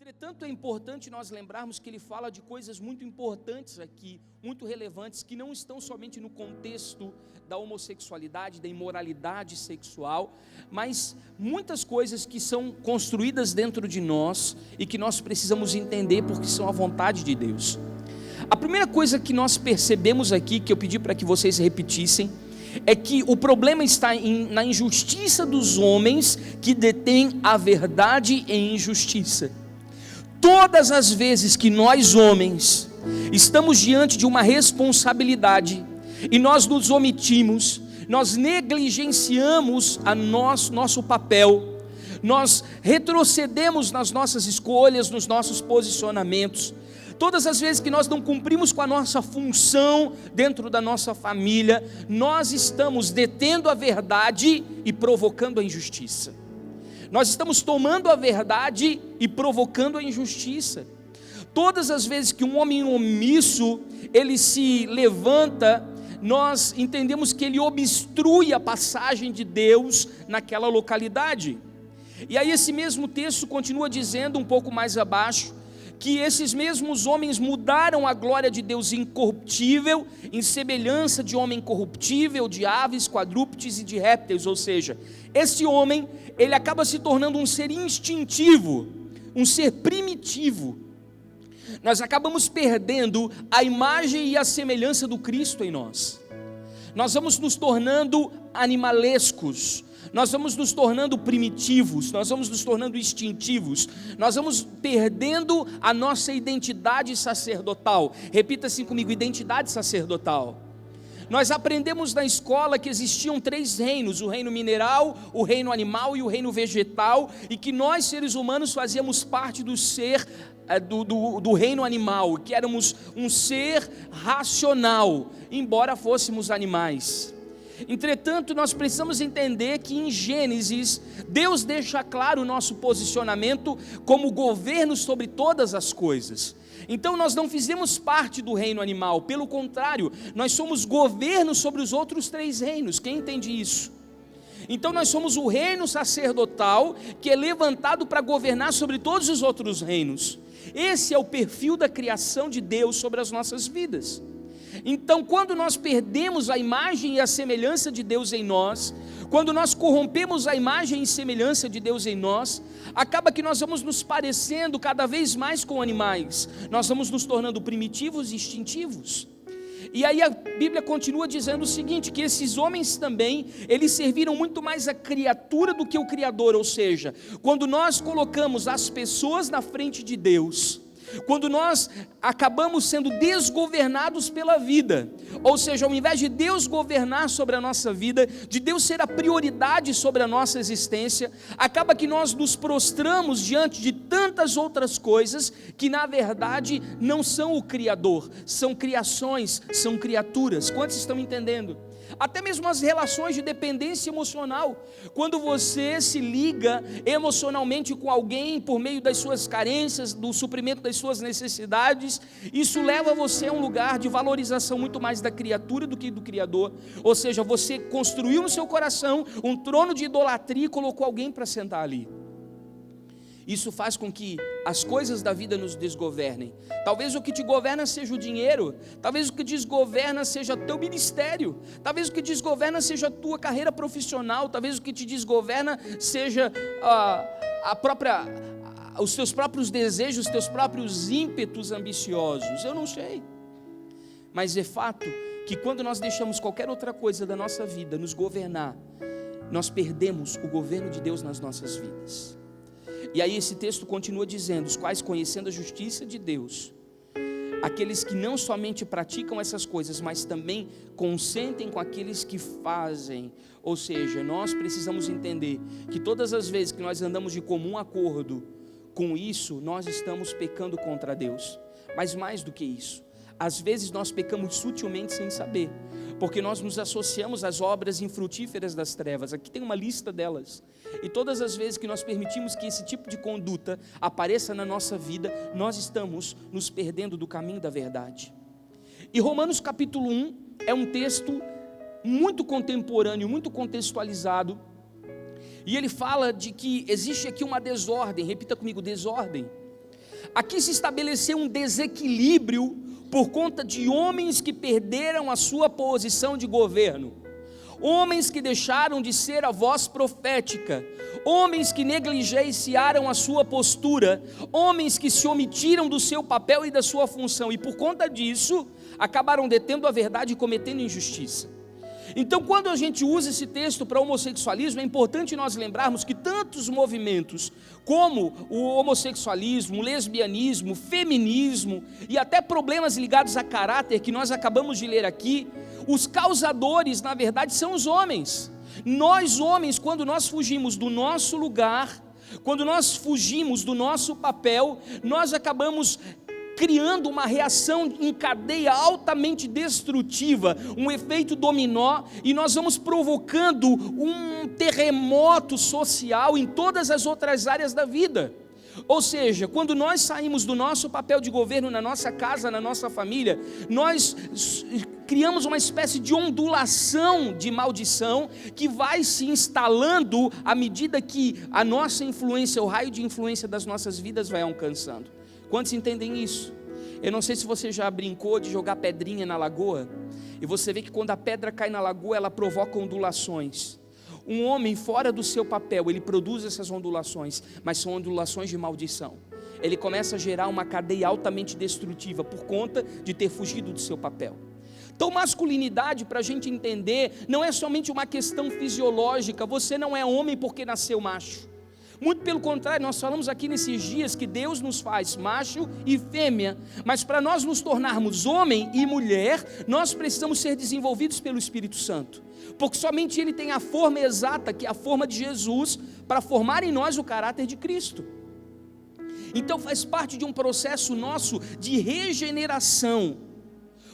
Entretanto, é importante nós lembrarmos que ele fala de coisas muito importantes aqui, muito relevantes, que não estão somente no contexto da homossexualidade, da imoralidade sexual, mas muitas coisas que são construídas dentro de nós e que nós precisamos entender porque são a vontade de Deus. A primeira coisa que nós percebemos aqui, que eu pedi para que vocês repetissem, é que o problema está na injustiça dos homens que detêm a verdade em injustiça. Todas as vezes que nós homens estamos diante de uma responsabilidade e nós nos omitimos, nós negligenciamos nosso papel, nós retrocedemos nas nossas escolhas, nos nossos posicionamentos. Todas as vezes que nós não cumprimos com a nossa função dentro da nossa família, nós estamos detendo a verdade e provocando a injustiça. Nós estamos tomando a verdade e provocando a injustiça. Todas as vezes que um homem omisso, ele se levanta, nós entendemos que ele obstrui a passagem de Deus naquela localidade. E aí esse mesmo texto continua dizendo um pouco mais abaixo, que esses mesmos homens mudaram a glória de Deus incorruptível, em semelhança de homem corruptível, de aves, quadrúpedes e de répteis, ou seja, esse homem, ele acaba se tornando um ser instintivo, um ser primitivo. Nós acabamos perdendo a imagem e a semelhança do Cristo em nós. Nós vamos nos tornando animalescos, nós vamos nos tornando primitivos, nós vamos nos tornando instintivos, nós vamos perdendo a nossa identidade sacerdotal. Repita assim comigo: identidade sacerdotal. Nós aprendemos na escola que existiam 3 reinos: o reino mineral, o reino animal e o reino vegetal, e que nós seres humanos fazíamos parte do reino animal, que éramos um ser racional, embora fôssemos animais. Entretanto, nós precisamos entender que em Gênesis, Deus deixa claro o nosso posicionamento como governo sobre todas as coisas. Então nós não fizemos parte do reino animal, pelo contrário, nós somos governo sobre os outros 3 reinos. Quem entende isso? Então nós somos o reino sacerdotal que é levantado para governar sobre todos os outros reinos. Esse é o perfil da criação de Deus sobre as nossas vidas. Então, quando nós perdemos a imagem e a semelhança de Deus em nós, quando nós corrompemos a imagem e semelhança de Deus em nós, acaba que nós vamos nos parecendo cada vez mais com animais, nós vamos nos tornando primitivos e instintivos. E aí a Bíblia continua dizendo o seguinte, que esses homens também, eles serviram muito mais a criatura do que o Criador, ou seja, quando nós colocamos as pessoas na frente de Deus, quando nós acabamos sendo desgovernados pela vida, ou seja, ao invés de Deus governar sobre a nossa vida, de Deus ser a prioridade sobre a nossa existência, acaba que nós nos prostramos diante de tantas outras coisas que na verdade não são o Criador, são criações, são criaturas. Quantos estão entendendo? Até mesmo as relações de dependência emocional, quando você se liga emocionalmente com alguém por meio das suas carências, do suprimento das suas necessidades, isso leva você a um lugar de valorização muito mais da criatura do que do Criador. Ou seja, você construiu no seu coração um trono de idolatria e colocou alguém para sentar ali. Isso faz com que as coisas da vida nos desgovernem. Talvez o que te governa seja o dinheiro, talvez o que desgoverna seja teu ministério, talvez o que desgoverna seja a tua carreira profissional, talvez o que te desgoverna seja os teus próprios desejos, os teus próprios ímpetos ambiciosos. Eu não sei, mas é fato que quando nós deixamos qualquer outra coisa da nossa vida nos governar, nós perdemos o governo de Deus nas nossas vidas. E aí esse texto continua dizendo: os quais, conhecendo a justiça de Deus, aqueles que não somente praticam essas coisas, mas também consentem com aqueles que fazem. Ou seja, nós precisamos entender que todas as vezes que nós andamos de comum acordo com isso, nós estamos pecando contra Deus. Mas mais do que isso, às vezes nós pecamos sutilmente sem saber, porque nós nos associamos às obras infrutíferas das trevas. Aqui tem uma lista delas. E todas as vezes que nós permitimos que esse tipo de conduta apareça na nossa vida, nós estamos nos perdendo do caminho da verdade. E Romanos capítulo 1 é um texto muito contemporâneo, muito contextualizado. E ele fala de que existe aqui uma desordem. Repita comigo: desordem. Aqui se estabeleceu um desequilíbrio por conta de homens que perderam a sua posição de governo, homens que deixaram de ser a voz profética, homens que negligenciaram a sua postura, homens que se omitiram do seu papel e da sua função, e por conta disso, acabaram detendo a verdade e cometendo injustiça. Então, quando a gente usa esse texto para homossexualismo, é importante nós lembrarmos que tantos movimentos como o homossexualismo, o lesbianismo, o feminismo e até problemas ligados a caráter que nós acabamos de ler aqui, os causadores, na verdade, são os homens. Nós homens, quando nós fugimos do nosso lugar, quando nós fugimos do nosso papel, nós acabamos criando uma reação em cadeia altamente destrutiva, um efeito dominó, e nós vamos provocando um terremoto social em todas as outras áreas da vida. Ou seja, quando nós saímos do nosso papel de governo na nossa casa, na nossa família, nós criamos uma espécie de ondulação de maldição que vai se instalando à medida que a nossa influência, o raio de influência das nossas vidas vai alcançando. Quantos entendem isso? Eu não sei se você já brincou de jogar pedrinha na lagoa, e você vê que quando a pedra cai na lagoa, ela provoca ondulações. Um homem fora do seu papel, ele produz essas ondulações, mas são ondulações de maldição. Ele começa a gerar uma cadeia altamente destrutiva por conta de ter fugido do seu papel. Então, masculinidade, para a gente entender, não é somente uma questão fisiológica. Você não é homem porque nasceu macho. Muito pelo contrário, nós falamos aqui nesses dias que Deus nos faz macho e fêmea, mas para nós nos tornarmos homem e mulher, nós precisamos ser desenvolvidos pelo Espírito Santo, porque somente Ele tem a forma exata, que é a forma de Jesus, para formar em nós o caráter de Cristo. Então faz parte de um processo nosso de regeneração.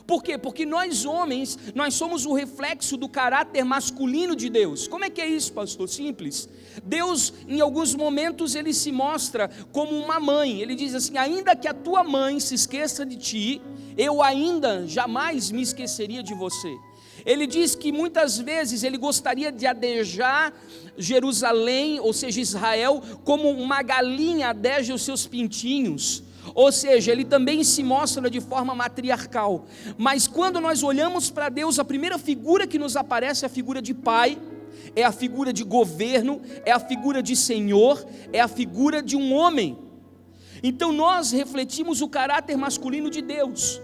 Por quê? Porque nós homens, nós somos o reflexo do caráter masculino de Deus. Como é que é isso, pastor? Simples. Deus, em alguns momentos, Ele se mostra como uma mãe. Ele diz assim: ainda que a tua mãe se esqueça de ti, eu ainda jamais me esqueceria de você. Ele diz que muitas vezes Ele gostaria de adejar Jerusalém, ou seja, Israel, como uma galinha adeja os seus pintinhos. Ou seja, Ele também se mostra de forma matriarcal. Mas quando nós olhamos para Deus, a primeira figura que nos aparece é a figura de pai, é a figura de governo, é a figura de Senhor, é a figura de um homem. Então nós refletimos o caráter masculino de Deus.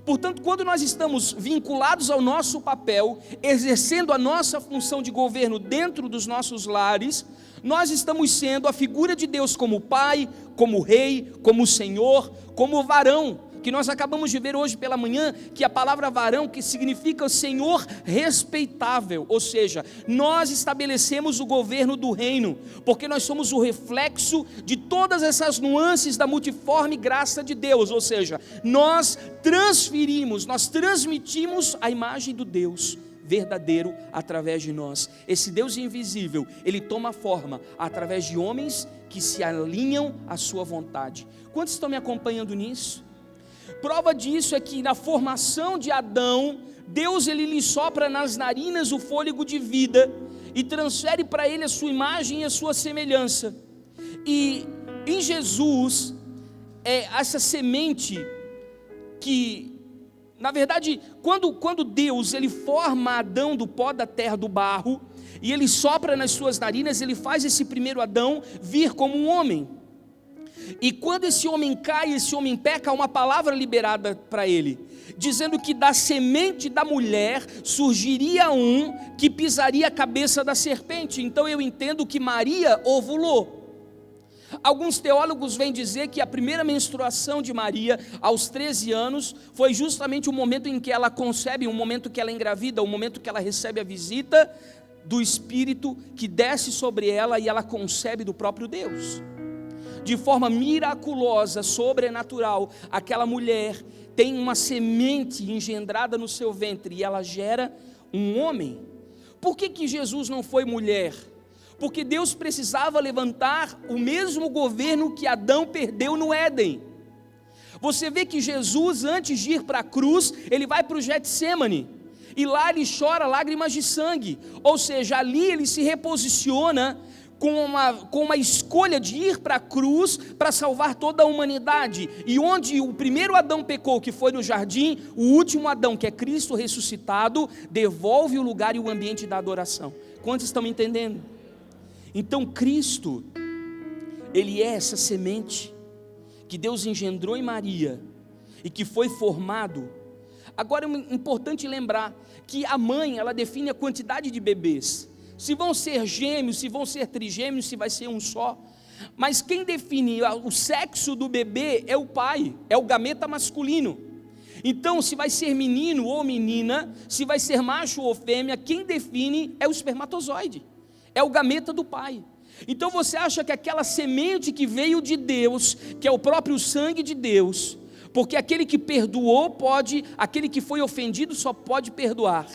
Portanto, quando nós estamos vinculados ao nosso papel, exercendo a nossa função de governo dentro dos nossos lares, nós estamos sendo a figura de Deus como pai, como rei, como senhor, como varão, que nós acabamos de ver hoje pela manhã, que a palavra varão, que significa senhor respeitável, ou seja, nós estabelecemos o governo do reino, porque nós somos o reflexo de todas essas nuances da multiforme graça de Deus, ou seja, nós transferimos, nós transmitimos a imagem do Deus verdadeiro através de nós. Esse Deus invisível, Ele toma forma através de homens que se alinham à sua vontade. Quantos estão me acompanhando nisso? Prova disso é que na formação de Adão, Deus ele lhe sopra nas narinas o fôlego de vida e transfere para ele a sua imagem e a sua semelhança. E em Jesus, essa semente que, na verdade, quando Deus ele forma Adão do pó da terra, do barro, e ele sopra nas suas narinas, ele faz esse primeiro Adão vir como um homem. E quando esse homem cai, esse homem peca, há uma palavra liberada para ele, dizendo que da semente da mulher surgiria um que pisaria a cabeça da serpente. Então eu entendo que Maria ovulou. Alguns teólogos vêm dizer que a primeira menstruação de Maria, aos 13 anos, foi justamente o momento em que ela concebe, o momento que ela engravida, o momento que ela recebe a visita do Espírito que desce sobre ela e ela concebe do próprio Deus. De forma miraculosa, sobrenatural, aquela mulher tem uma semente engendrada no seu ventre e ela gera um homem. Por que Jesus não foi mulher? Porque Deus precisava levantar o mesmo governo que Adão perdeu no Éden. Você vê que Jesus, antes de ir para a cruz, ele vai para o Getsêmani, e lá ele chora lágrimas de sangue, ou seja, ali ele se reposiciona com uma escolha de ir para a cruz para salvar toda a humanidade. E onde o primeiro Adão pecou, que foi no jardim, o último Adão, que é Cristo ressuscitado, devolve o lugar e o ambiente da adoração. Quantos estão me entendendo? Então Cristo, Ele é essa semente que Deus engendrou em Maria e que foi formado. Agora é importante lembrar que a mãe, ela define a quantidade de bebês, se vão ser gêmeos, se vão ser trigêmeos, se vai ser um só. Mas quem define o sexo do bebê é o pai, é o gameta masculino. Então, se vai ser menino ou menina, se vai ser macho ou fêmea, quem define é o espermatozoide, é o gameta do pai. Então você acha que aquela semente que veio de Deus, que é o próprio sangue de Deus, porque aquele que perdoou pode, aquele que foi ofendido só pode perdoar.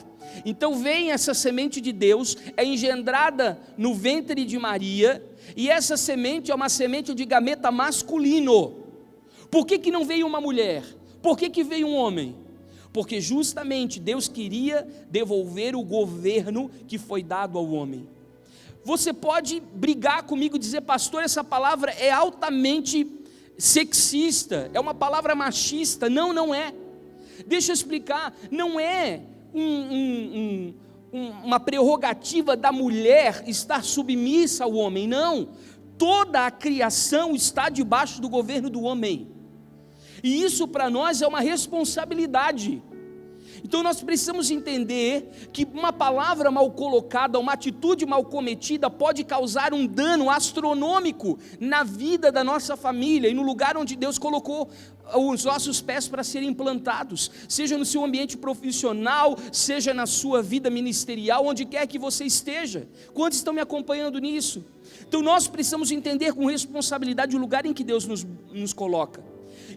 Então vem essa semente de Deus, é engendrada no ventre de Maria, e essa semente é uma semente de gameta masculino. Por que não veio uma mulher? Por que veio um homem? Porque justamente Deus queria devolver o governo que foi dado ao homem. Você pode brigar comigo e dizer: pastor, essa palavra é altamente sexista, é uma palavra machista. Não, não é. Deixa eu explicar. Não é uma prerrogativa da mulher estar submissa ao homem, não. Toda a criação está debaixo do governo do homem, e isso para nós é uma responsabilidade. Então nós precisamos entender que uma palavra mal colocada, uma atitude mal cometida pode causar um dano astronômico na vida da nossa família e no lugar onde Deus colocou os nossos pés para serem plantados, seja no seu ambiente profissional, seja na sua vida ministerial, onde quer que você esteja. Quantos estão me acompanhando nisso? Então nós precisamos entender com responsabilidade o lugar em que Deus nos coloca.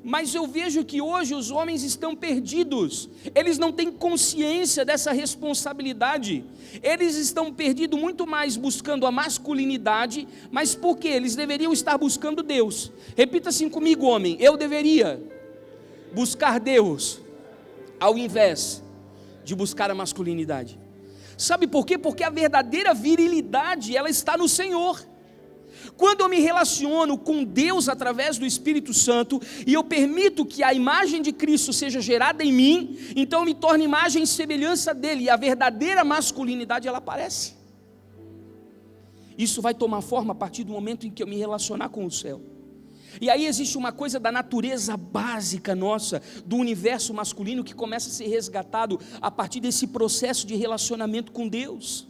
Mas eu vejo que hoje os homens estão perdidos, eles não têm consciência dessa responsabilidade, eles estão perdidos muito mais buscando a masculinidade, mas por quê? Eles deveriam estar buscando Deus. Repita assim comigo, homem: eu deveria buscar Deus, ao invés de buscar a masculinidade. Sabe por quê? Porque a verdadeira virilidade, ela está no Senhor. Quando eu me relaciono com Deus através do Espírito Santo, e eu permito que a imagem de Cristo seja gerada em mim, então eu me torno imagem e semelhança dele, e a verdadeira masculinidade ela aparece. Isso vai tomar forma a partir do momento em que eu me relacionar com o céu. E aí existe uma coisa da natureza básica nossa, do universo masculino, que começa a ser resgatado a partir desse processo de relacionamento com Deus.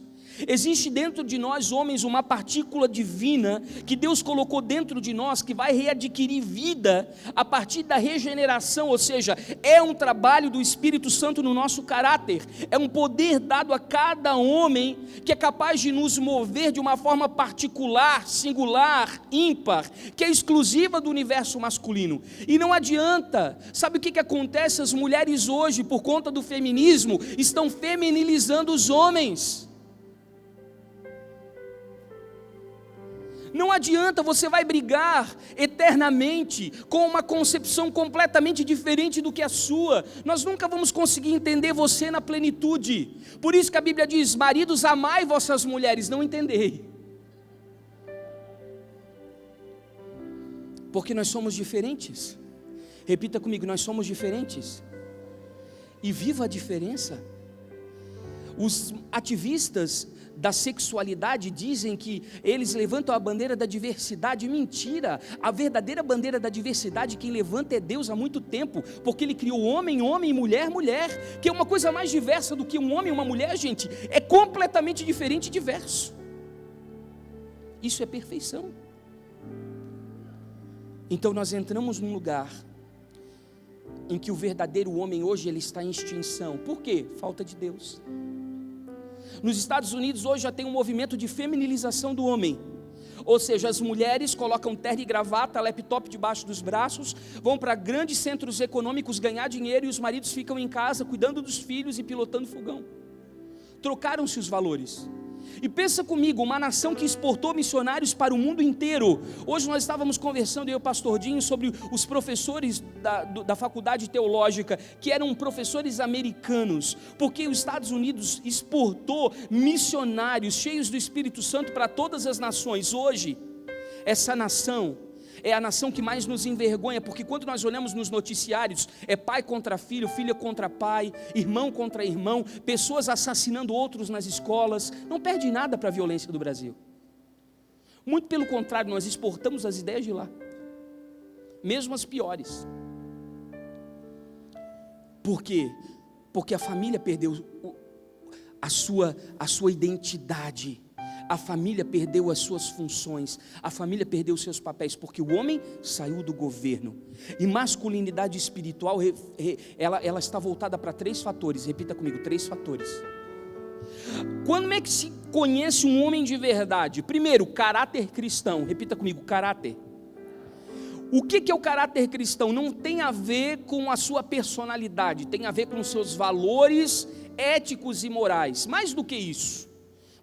Existe dentro de nós, homens, uma partícula divina que Deus colocou dentro de nós, que vai readquirir vida a partir da regeneração, ou seja, é um trabalho do Espírito Santo no nosso caráter, é um poder dado a cada homem que é capaz de nos mover de uma forma particular, singular, ímpar, que é exclusiva do universo masculino. E não adianta, sabe o que acontece? As mulheres hoje, por conta do feminismo, estão feminilizando os homens. Não adianta, você vai brigar eternamente com uma concepção completamente diferente do que a sua. Nós nunca vamos conseguir entender você na plenitude. Por isso que a Bíblia diz: maridos, amai vossas mulheres, não entendei. Porque nós somos diferentes. Repita comigo: nós somos diferentes. E viva a diferença. Os ativistas da sexualidade dizem que eles levantam a bandeira da diversidade. Mentira! A verdadeira bandeira da diversidade quem levanta é Deus há muito tempo, porque Ele criou homem, homem, e mulher, mulher, que é uma coisa mais diversa do que um homem e uma mulher, gente. É completamente diferente e diverso. Isso é perfeição. Então nós entramos num lugar em que o verdadeiro homem hoje ele está em extinção. Por quê? Falta de Deus. Nos Estados Unidos hoje já tem um movimento de feminilização do homem, ou seja, as mulheres colocam terno e gravata, laptop debaixo dos braços, vão para grandes centros econômicos ganhar dinheiro, e os maridos ficam em casa cuidando dos filhos e pilotando fogão. Trocaram-se os valores. E pensa comigo, uma nação que exportou missionários para o mundo inteiro. Hoje nós estávamos conversando, eu e o pastor Dinho, sobre os professores da faculdade teológica, que eram professores americanos, porque os Estados Unidos exportou missionários cheios do Espírito Santo para todas as nações. Hoje, essa nação é a nação que mais nos envergonha, porque quando nós olhamos nos noticiários, é pai contra filho, filha contra pai, irmão contra irmão, pessoas assassinando outros nas escolas. Não perde nada para a violência do Brasil. Muito pelo contrário, nós exportamos as ideias de lá, mesmo as piores. Por quê? Porque a família perdeu a sua identidade. A família perdeu as suas funções, a família perdeu os seus papéis, porque o homem saiu do governo. E masculinidade espiritual, ela está voltada para 3 fatores, repita comigo, 3 fatores. Quando é que se conhece um homem de verdade? Primeiro, caráter cristão, repita comigo, caráter. O que é o caráter cristão? Não tem a ver com a sua personalidade, tem a ver com os seus valores éticos e morais, mais do que isso.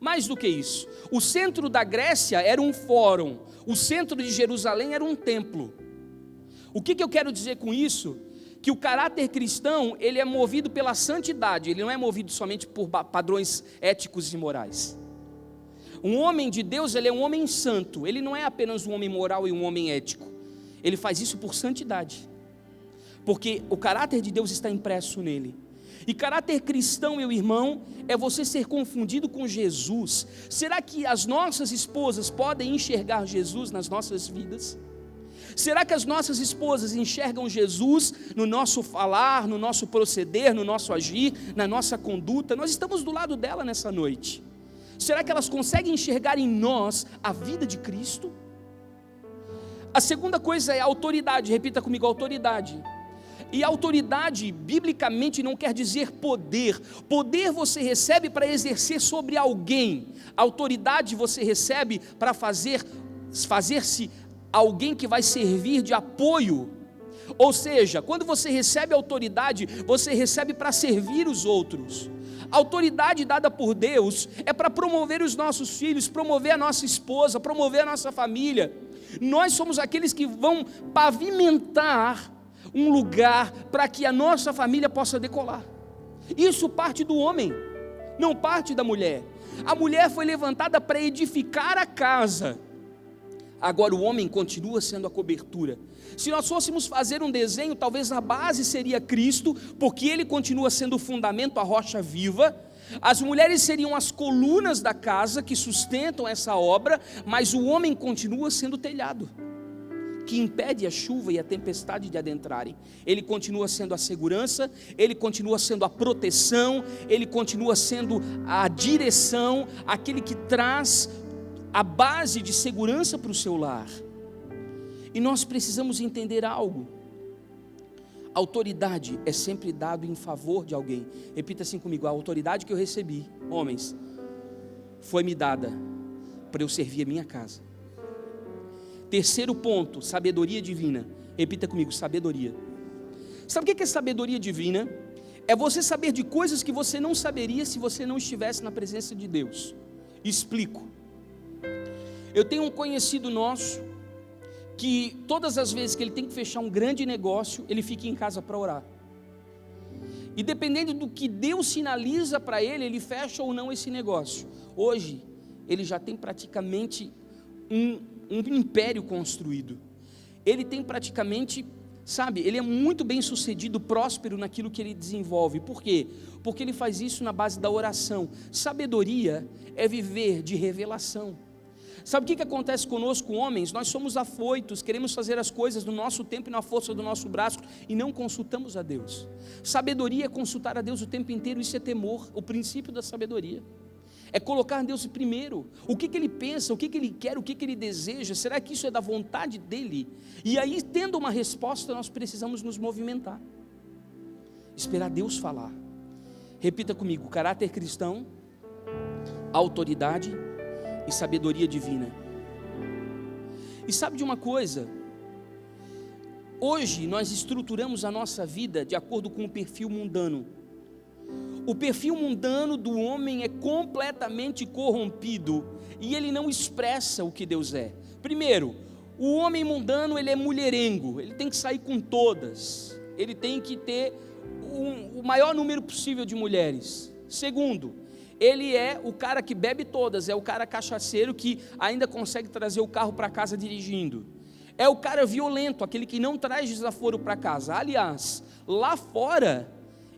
Mais do que isso, o centro da Grécia era um fórum, o centro de Jerusalém era um templo. O que eu quero dizer com isso? Que o caráter cristão, ele é movido pela santidade, ele não é movido somente por padrões éticos e morais. Um homem de Deus, ele é um homem santo, ele não é apenas um homem moral e um homem ético, ele faz isso por santidade, porque o caráter de Deus está impresso nele. E caráter cristão, meu irmão, é você ser confundido com Jesus. Será que as nossas esposas podem enxergar Jesus nas nossas vidas? Será que as nossas esposas enxergam Jesus no nosso falar, no nosso proceder, no nosso agir, na nossa conduta? Nós estamos do lado dela nessa noite. Será que elas conseguem enxergar em nós a vida de Cristo? A segunda coisa é a autoridade, repita comigo, autoridade. E autoridade, biblicamente, não quer dizer poder. Poder você recebe para exercer sobre alguém. Autoridade você recebe para fazer-se alguém que vai servir de apoio. Ou seja, quando você recebe autoridade, você recebe para servir os outros. A autoridade dada por Deus é para promover os nossos filhos, promover a nossa esposa, promover a nossa família. Nós somos aqueles que vão pavimentar um lugar para que a nossa família possa decolar. Isso parte do homem, não parte da mulher. A mulher foi levantada para edificar a casa. Agora o homem continua sendo a cobertura. Se nós fôssemos fazer um desenho, talvez a base seria Cristo, porque ele continua sendo o fundamento, a rocha viva. As mulheres seriam as colunas da casa que sustentam essa obra, mas o homem continua sendo o telhado, que impede a chuva e a tempestade de adentrarem. Ele continua sendo a segurança, ele continua sendo a proteção, ele continua sendo a direção, aquele que traz a base de segurança para o seu lar. E nós precisamos entender algo: autoridade é sempre dado em favor de alguém. Repita assim comigo: a autoridade que eu recebi, homens, foi me dada para eu servir a minha casa. Terceiro ponto, sabedoria divina. Repita comigo, sabedoria. Sabe o que é sabedoria divina? É você saber de coisas que você não saberia se você não estivesse na presença de Deus. Explico. Eu tenho um conhecido nosso que todas as vezes que ele tem que fechar um grande negócio, ele fica em casa para orar. E dependendo do que Deus sinaliza para ele, ele fecha ou não esse negócio. Hoje, ele já tem praticamente um império construído. Ele tem praticamente, sabe, ele é muito bem sucedido, próspero naquilo que ele desenvolve. Por quê? Porque ele faz isso na base da oração. Sabedoria é viver de revelação. Sabe o que acontece conosco, homens? Nós somos afoitos, queremos fazer as coisas no nosso tempo e na força do nosso braço e não consultamos a Deus. Sabedoria é consultar a Deus o tempo inteiro, isso é temor, o princípio da sabedoria. É colocar Deus primeiro, o que ele pensa, o que ele quer, o que ele deseja, será que isso é da vontade dele? E aí, tendo uma resposta, nós precisamos nos movimentar, esperar Deus falar. Repita comigo: caráter cristão, autoridade e sabedoria divina. E sabe de uma coisa? Hoje nós estruturamos a nossa vida de acordo com o perfil mundano. O perfil mundano do homem é completamente corrompido e ele não expressa o que Deus é. Primeiro, o homem mundano, ele é mulherengo, ele tem que sair com todas, ele tem que ter o maior número possível de mulheres. Segundo, ele é o cara que bebe todas, é o cara cachaceiro que ainda consegue trazer o carro para casa dirigindo. É o cara violento, aquele que não traz desaforo para casa. Aliás, lá fora,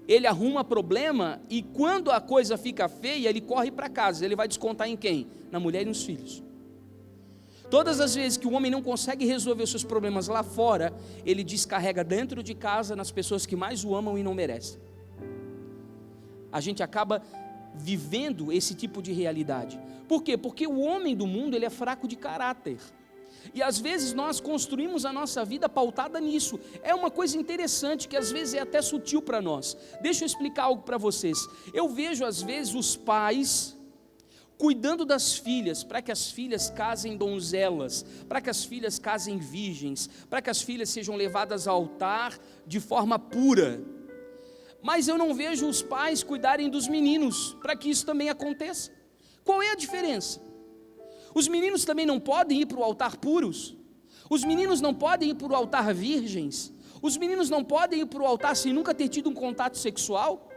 ele arruma problema e quando a coisa fica feia, ele corre para casa. Ele vai descontar em quem? Na mulher e nos filhos. Todas as vezes que o homem não consegue resolver os seus problemas lá fora, ele descarrega dentro de casa nas pessoas que mais o amam e não merecem. A gente acaba vivendo esse tipo de realidade. Por quê? Porque o homem do mundo, ele é fraco de caráter. E às vezes nós construímos a nossa vida pautada nisso. É uma coisa interessante que às vezes é até sutil para nós. Deixa eu explicar algo para vocês. Eu vejo às vezes os pais cuidando das filhas, para que as filhas casem donzelas, para que as filhas casem virgens, para que as filhas sejam levadas ao altar de forma pura. Mas eu não vejo os pais cuidarem dos meninos, para que isso também aconteça. Qual é a diferença? Os meninos também não podem ir para o altar puros? Os meninos não podem ir para o altar virgens? Os meninos não podem ir para o altar sem nunca ter tido um contato sexual?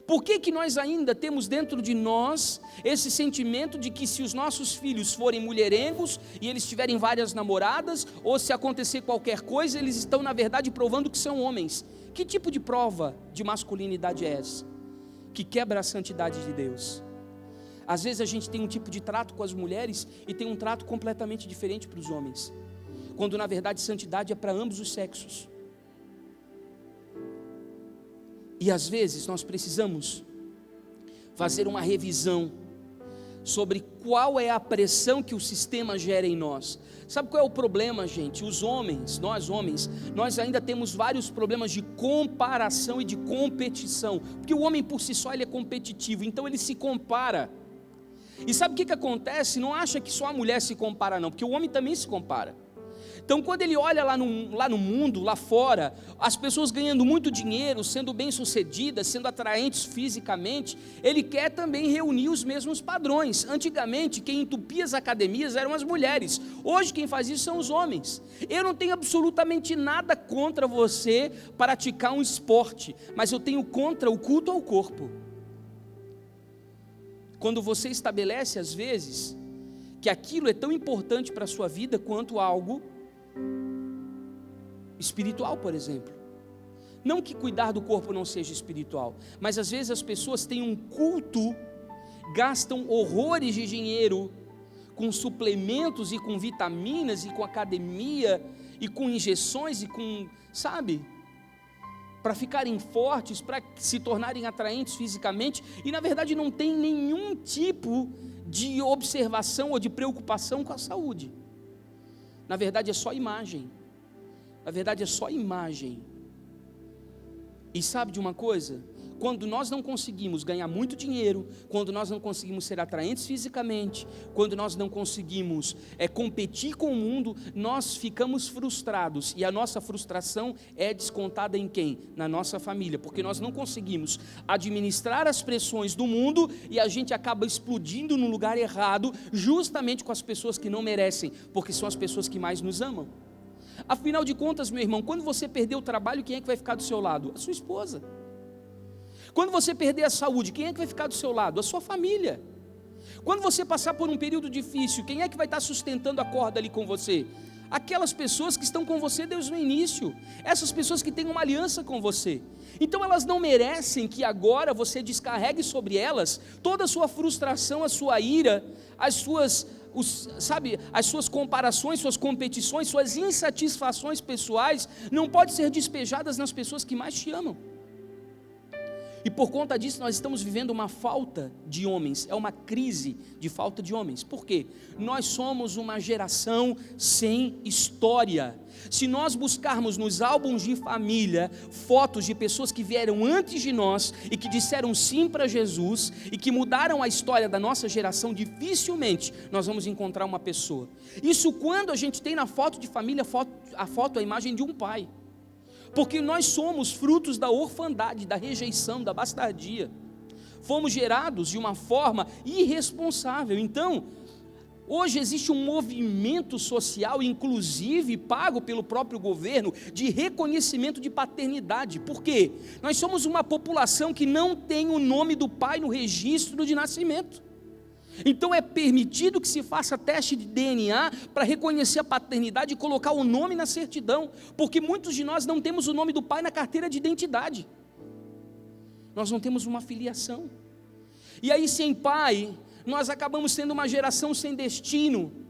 Por que nós ainda temos dentro de nós esse sentimento de que se os nossos filhos forem mulherengos e eles tiverem várias namoradas, ou se acontecer qualquer coisa, eles estão na verdade provando que são homens? Que tipo de prova de masculinidade é essa? Que quebra a santidade de Deus. Às vezes a gente tem um tipo de trato com as mulheres e tem um trato completamente diferente para os homens, quando na verdade santidade é para ambos os sexos. E às vezes nós precisamos fazer uma revisão sobre qual é a pressão que o sistema gera em nós. Sabe qual é o problema, gente? Os homens, nós homens, nós ainda temos vários problemas de comparação e de competição, porque o homem por si só ele é competitivo, então ele se compara. E sabe o que acontece? Não acha que só a mulher se compara não, porque o homem também se compara. Então quando ele olha lá no mundo, lá fora, as pessoas ganhando muito dinheiro, sendo bem-sucedidas, sendo atraentes fisicamente, ele quer também reunir os mesmos padrões. Antigamente quem entupia as academias eram as mulheres, hoje quem faz isso são os homens. Eu não tenho absolutamente nada contra você praticar um esporte, mas eu tenho contra o culto ao corpo. Quando você estabelece às vezes que aquilo é tão importante para a sua vida quanto algo espiritual, por exemplo. Não que cuidar do corpo não seja espiritual, mas às vezes as pessoas têm um culto, gastam horrores de dinheiro com suplementos e com vitaminas e com academia e com injeções e com, sabe, para ficarem fortes, para se tornarem atraentes fisicamente, e na verdade não tem nenhum tipo de observação ou de preocupação com a saúde. Na verdade é só imagem. Na verdade é só imagem. E sabe de uma coisa? Quando nós não conseguimos ganhar muito dinheiro, quando nós não conseguimos ser atraentes fisicamente, quando nós não conseguimos competir com o mundo, nós ficamos frustrados. E a nossa frustração é descontada em quem? Na nossa família, porque nós não conseguimos administrar as pressões do mundo e a gente acaba explodindo no lugar errado, justamente com as pessoas que não merecem, porque são as pessoas que mais nos amam. Afinal de contas, meu irmão, quando você perder o trabalho, quem é que vai ficar do seu lado? A sua esposa. Quando você perder a saúde, quem é que vai ficar do seu lado? A sua família. Quando você passar por um período difícil, quem é que vai estar sustentando a corda ali com você? Aquelas pessoas que estão com você desde o início, essas pessoas que têm uma aliança com você. Então elas não merecem que agora você descarregue sobre elas toda a sua frustração, a sua ira, as suas comparações, suas competições, suas insatisfações pessoais, não podem ser despejadas nas pessoas que mais te amam. E por conta disso nós estamos vivendo uma falta de homens, é uma crise de falta de homens. Por quê? Nós somos uma geração sem história. Se nós buscarmos nos álbuns de família fotos de pessoas que vieram antes de nós e que disseram sim para Jesus e que mudaram a história da nossa geração, dificilmente nós vamos encontrar uma pessoa. Isso quando a gente tem na foto de família a imagem de um pai. Porque nós somos frutos da orfandade, da rejeição, da bastardia. fomos gerados de uma forma irresponsável. Então, hoje existe um movimento social, inclusive pago pelo próprio governo, de reconhecimento de paternidade. Por quê? Nós somos uma população que não tem o nome do pai no registro de nascimento. Então é permitido que se faça teste de DNA para reconhecer a paternidade e colocar o nome na certidão, porque muitos de nós não temos o nome do pai na carteira de identidade. Nós não temos uma filiação. E aí, sem pai, nós acabamos sendo uma geração sem destino,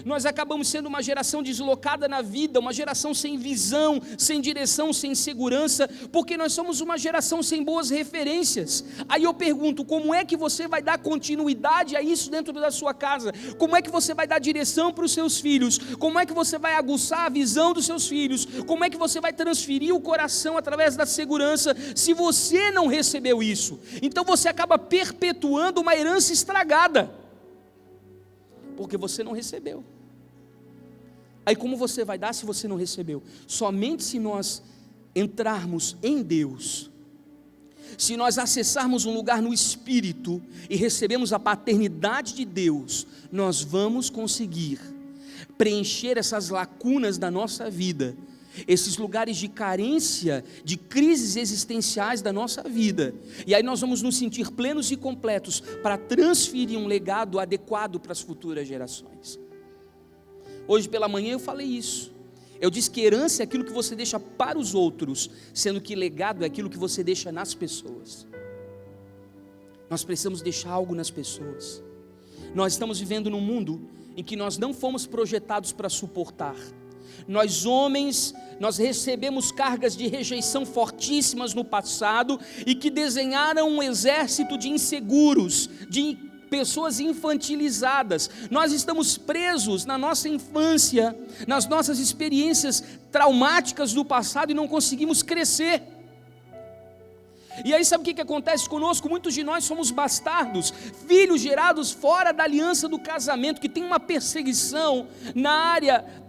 nós acabamos sendo uma geração deslocada na vida, uma geração sem visão, sem direção, sem segurança, porque nós somos uma geração sem boas referências. Aí eu pergunto, como é que você vai dar continuidade a isso dentro da sua casa? Como é que você vai dar direção para os seus filhos? Como é que você vai aguçar a visão dos seus filhos? Como é que você vai transferir o coração através da segurança, se você não recebeu isso? Então você acaba perpetuando uma herança estragada, porque você não recebeu. Aí como você vai dar se você não recebeu? Somente se nós entrarmos em Deus, se nós acessarmos um lugar no Espírito e recebemos a paternidade de Deus, nós vamos conseguir preencher essas lacunas da nossa vida, esses lugares de carência, de crises existenciais da nossa vida, e aí nós vamos nos sentir plenos e completos para transferir um legado adequado para as futuras gerações. Hoje pela manhã eu falei isso, eu disse que herança é aquilo que você deixa para os outros, sendo que legado é aquilo que você deixa nas pessoas. Nós precisamos deixar algo nas pessoas. Nós estamos vivendo num mundo em que nós não fomos projetados para suportar. Nós homens, nós recebemos cargas de rejeição fortíssimas no passado e que desenharam um exército de inseguros, de pessoas infantilizadas. Nós estamos presos na nossa infância, nas nossas experiências traumáticas do passado e não conseguimos crescer. E aí sabe o que acontece conosco? Muitos de nós somos bastardos, filhos gerados fora da aliança do casamento, que tem uma perseguição na área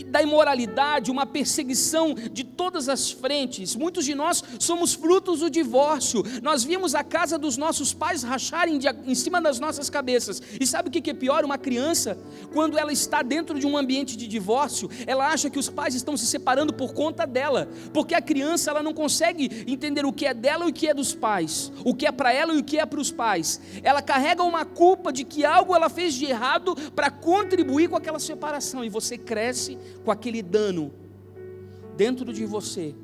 da imoralidade, uma perseguição de todas as frentes. Muitos de nós somos frutos do divórcio. Nós vimos a casa dos nossos pais racharem em cima das nossas cabeças. E sabe o que é pior? Uma criança, quando ela está dentro de um ambiente de divórcio, ela acha que os pais estão se separando por conta dela, porque a criança ela não consegue entender o que é dela e o que é dos pais, o que é para ela e o que é para os pais. Ela carrega uma culpa de que algo ela fez de errado para contribuir com aquela separação, e você cresce com aquele dano dentro de você,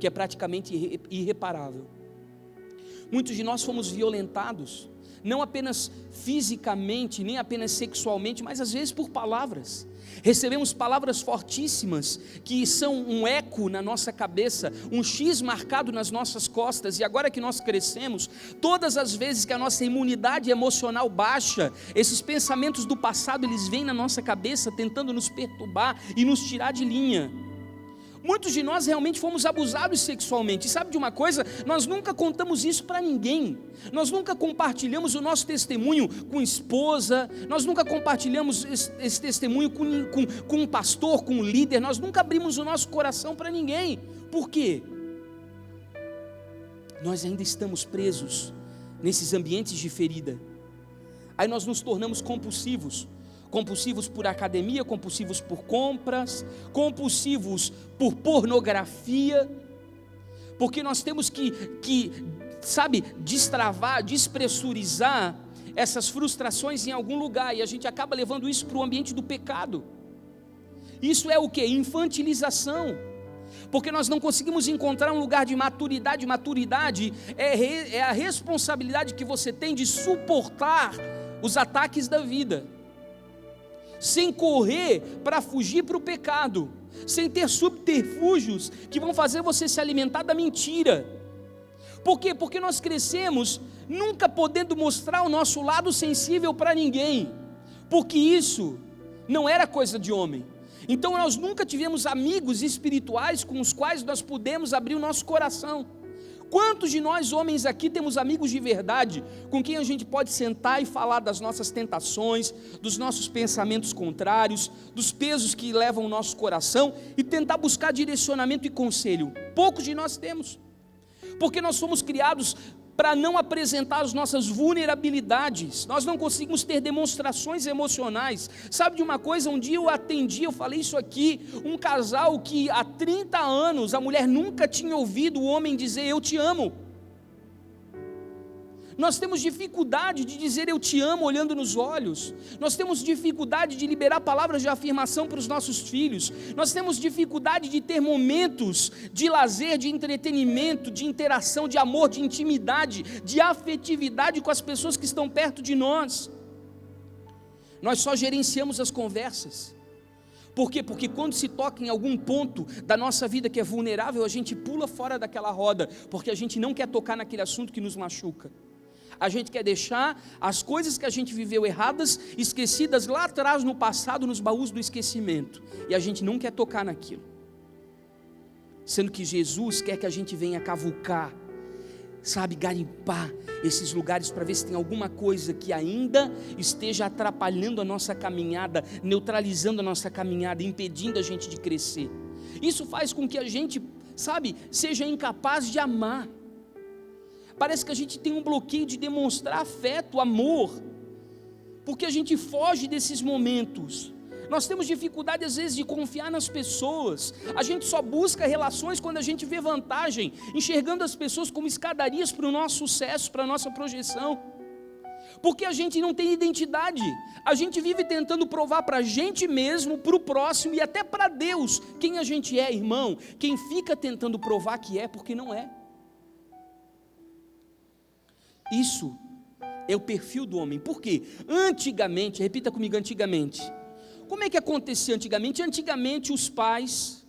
que é praticamente irreparável. Muitos de nós fomos violentados, não apenas fisicamente, nem apenas sexualmente, mas às vezes por palavras. Recebemos palavras fortíssimas, que são um eco na nossa cabeça, um X marcado nas nossas costas, e agora que nós crescemos, todas as vezes que a nossa imunidade emocional baixa, esses pensamentos do passado, eles vêm na nossa cabeça, tentando nos perturbar e nos tirar de linha. Muitos de nós realmente fomos abusados sexualmente, e sabe de uma coisa? Nós nunca contamos isso para ninguém, nós nunca compartilhamos o nosso testemunho com esposa, nós nunca compartilhamos esse testemunho com um pastor, com um líder, nós nunca abrimos o nosso coração para ninguém. Por quê? Nós ainda estamos presos nesses ambientes de ferida, aí nós nos tornamos compulsivos por academia, compulsivos por compras, compulsivos por pornografia, porque nós temos que destravar, despressurizar essas frustrações em algum lugar, e a gente acaba levando isso para o ambiente do pecado. Isso é o que? Infantilização, porque nós não conseguimos encontrar um lugar de maturidade. Maturidade é a responsabilidade que você tem de suportar os ataques da vida, sem correr para fugir para o pecado, sem ter subterfúgios que vão fazer você se alimentar da mentira. Por quê? Porque nós crescemos nunca podendo mostrar o nosso lado sensível para ninguém, porque isso não era coisa de homem. Então nós nunca tivemos amigos espirituais com os quais nós pudemos abrir o nosso coração. Quantos de nós homens aqui temos amigos de verdade, com quem a gente pode sentar e falar das nossas tentações, dos nossos pensamentos contrários, dos pesos que levam o nosso coração, e tentar buscar direcionamento e conselho? Poucos de nós temos, porque nós somos criados para não apresentar as nossas vulnerabilidades. Nós não conseguimos ter demonstrações emocionais. Sabe de uma coisa? Um dia eu falei isso aqui, um casal que há 30 anos a mulher nunca tinha ouvido o homem dizer eu te amo. Nós temos dificuldade de dizer eu te amo olhando nos olhos. Nós temos dificuldade de liberar palavras de afirmação para os nossos filhos. Nós temos dificuldade de ter momentos de lazer, de entretenimento, de interação, de amor, de intimidade, de afetividade com as pessoas que estão perto de nós. Nós só gerenciamos as conversas. Por quê? Porque quando se toca em algum ponto da nossa vida que é vulnerável, a gente pula fora daquela roda, porque a gente não quer tocar naquele assunto que nos machuca. A gente quer deixar as coisas que a gente viveu erradas, esquecidas lá atrás no passado, nos baús do esquecimento. E a gente não quer tocar naquilo. Sendo que Jesus quer que a gente venha cavucar, sabe, garimpar esses lugares para ver se tem alguma coisa que ainda esteja atrapalhando a nossa caminhada, neutralizando a nossa caminhada, impedindo a gente de crescer. Isso faz com que a gente, sabe, seja incapaz de amar. Parece que a gente tem um bloqueio de demonstrar afeto, amor, porque a gente foge desses momentos. Nós temos dificuldade às vezes de confiar nas pessoas. A gente só busca relações quando a gente vê vantagem, enxergando as pessoas como escadarias para o nosso sucesso, para a nossa projeção. Porque a gente não tem identidade. A gente vive tentando provar para a gente mesmo, para o próximo e até para Deus quem a gente é, irmão. Quem fica tentando provar que é porque não é. Isso é o perfil do homem. Por quê? Antigamente, repita comigo, antigamente. Como é que acontecia antigamente? Antigamente os pais,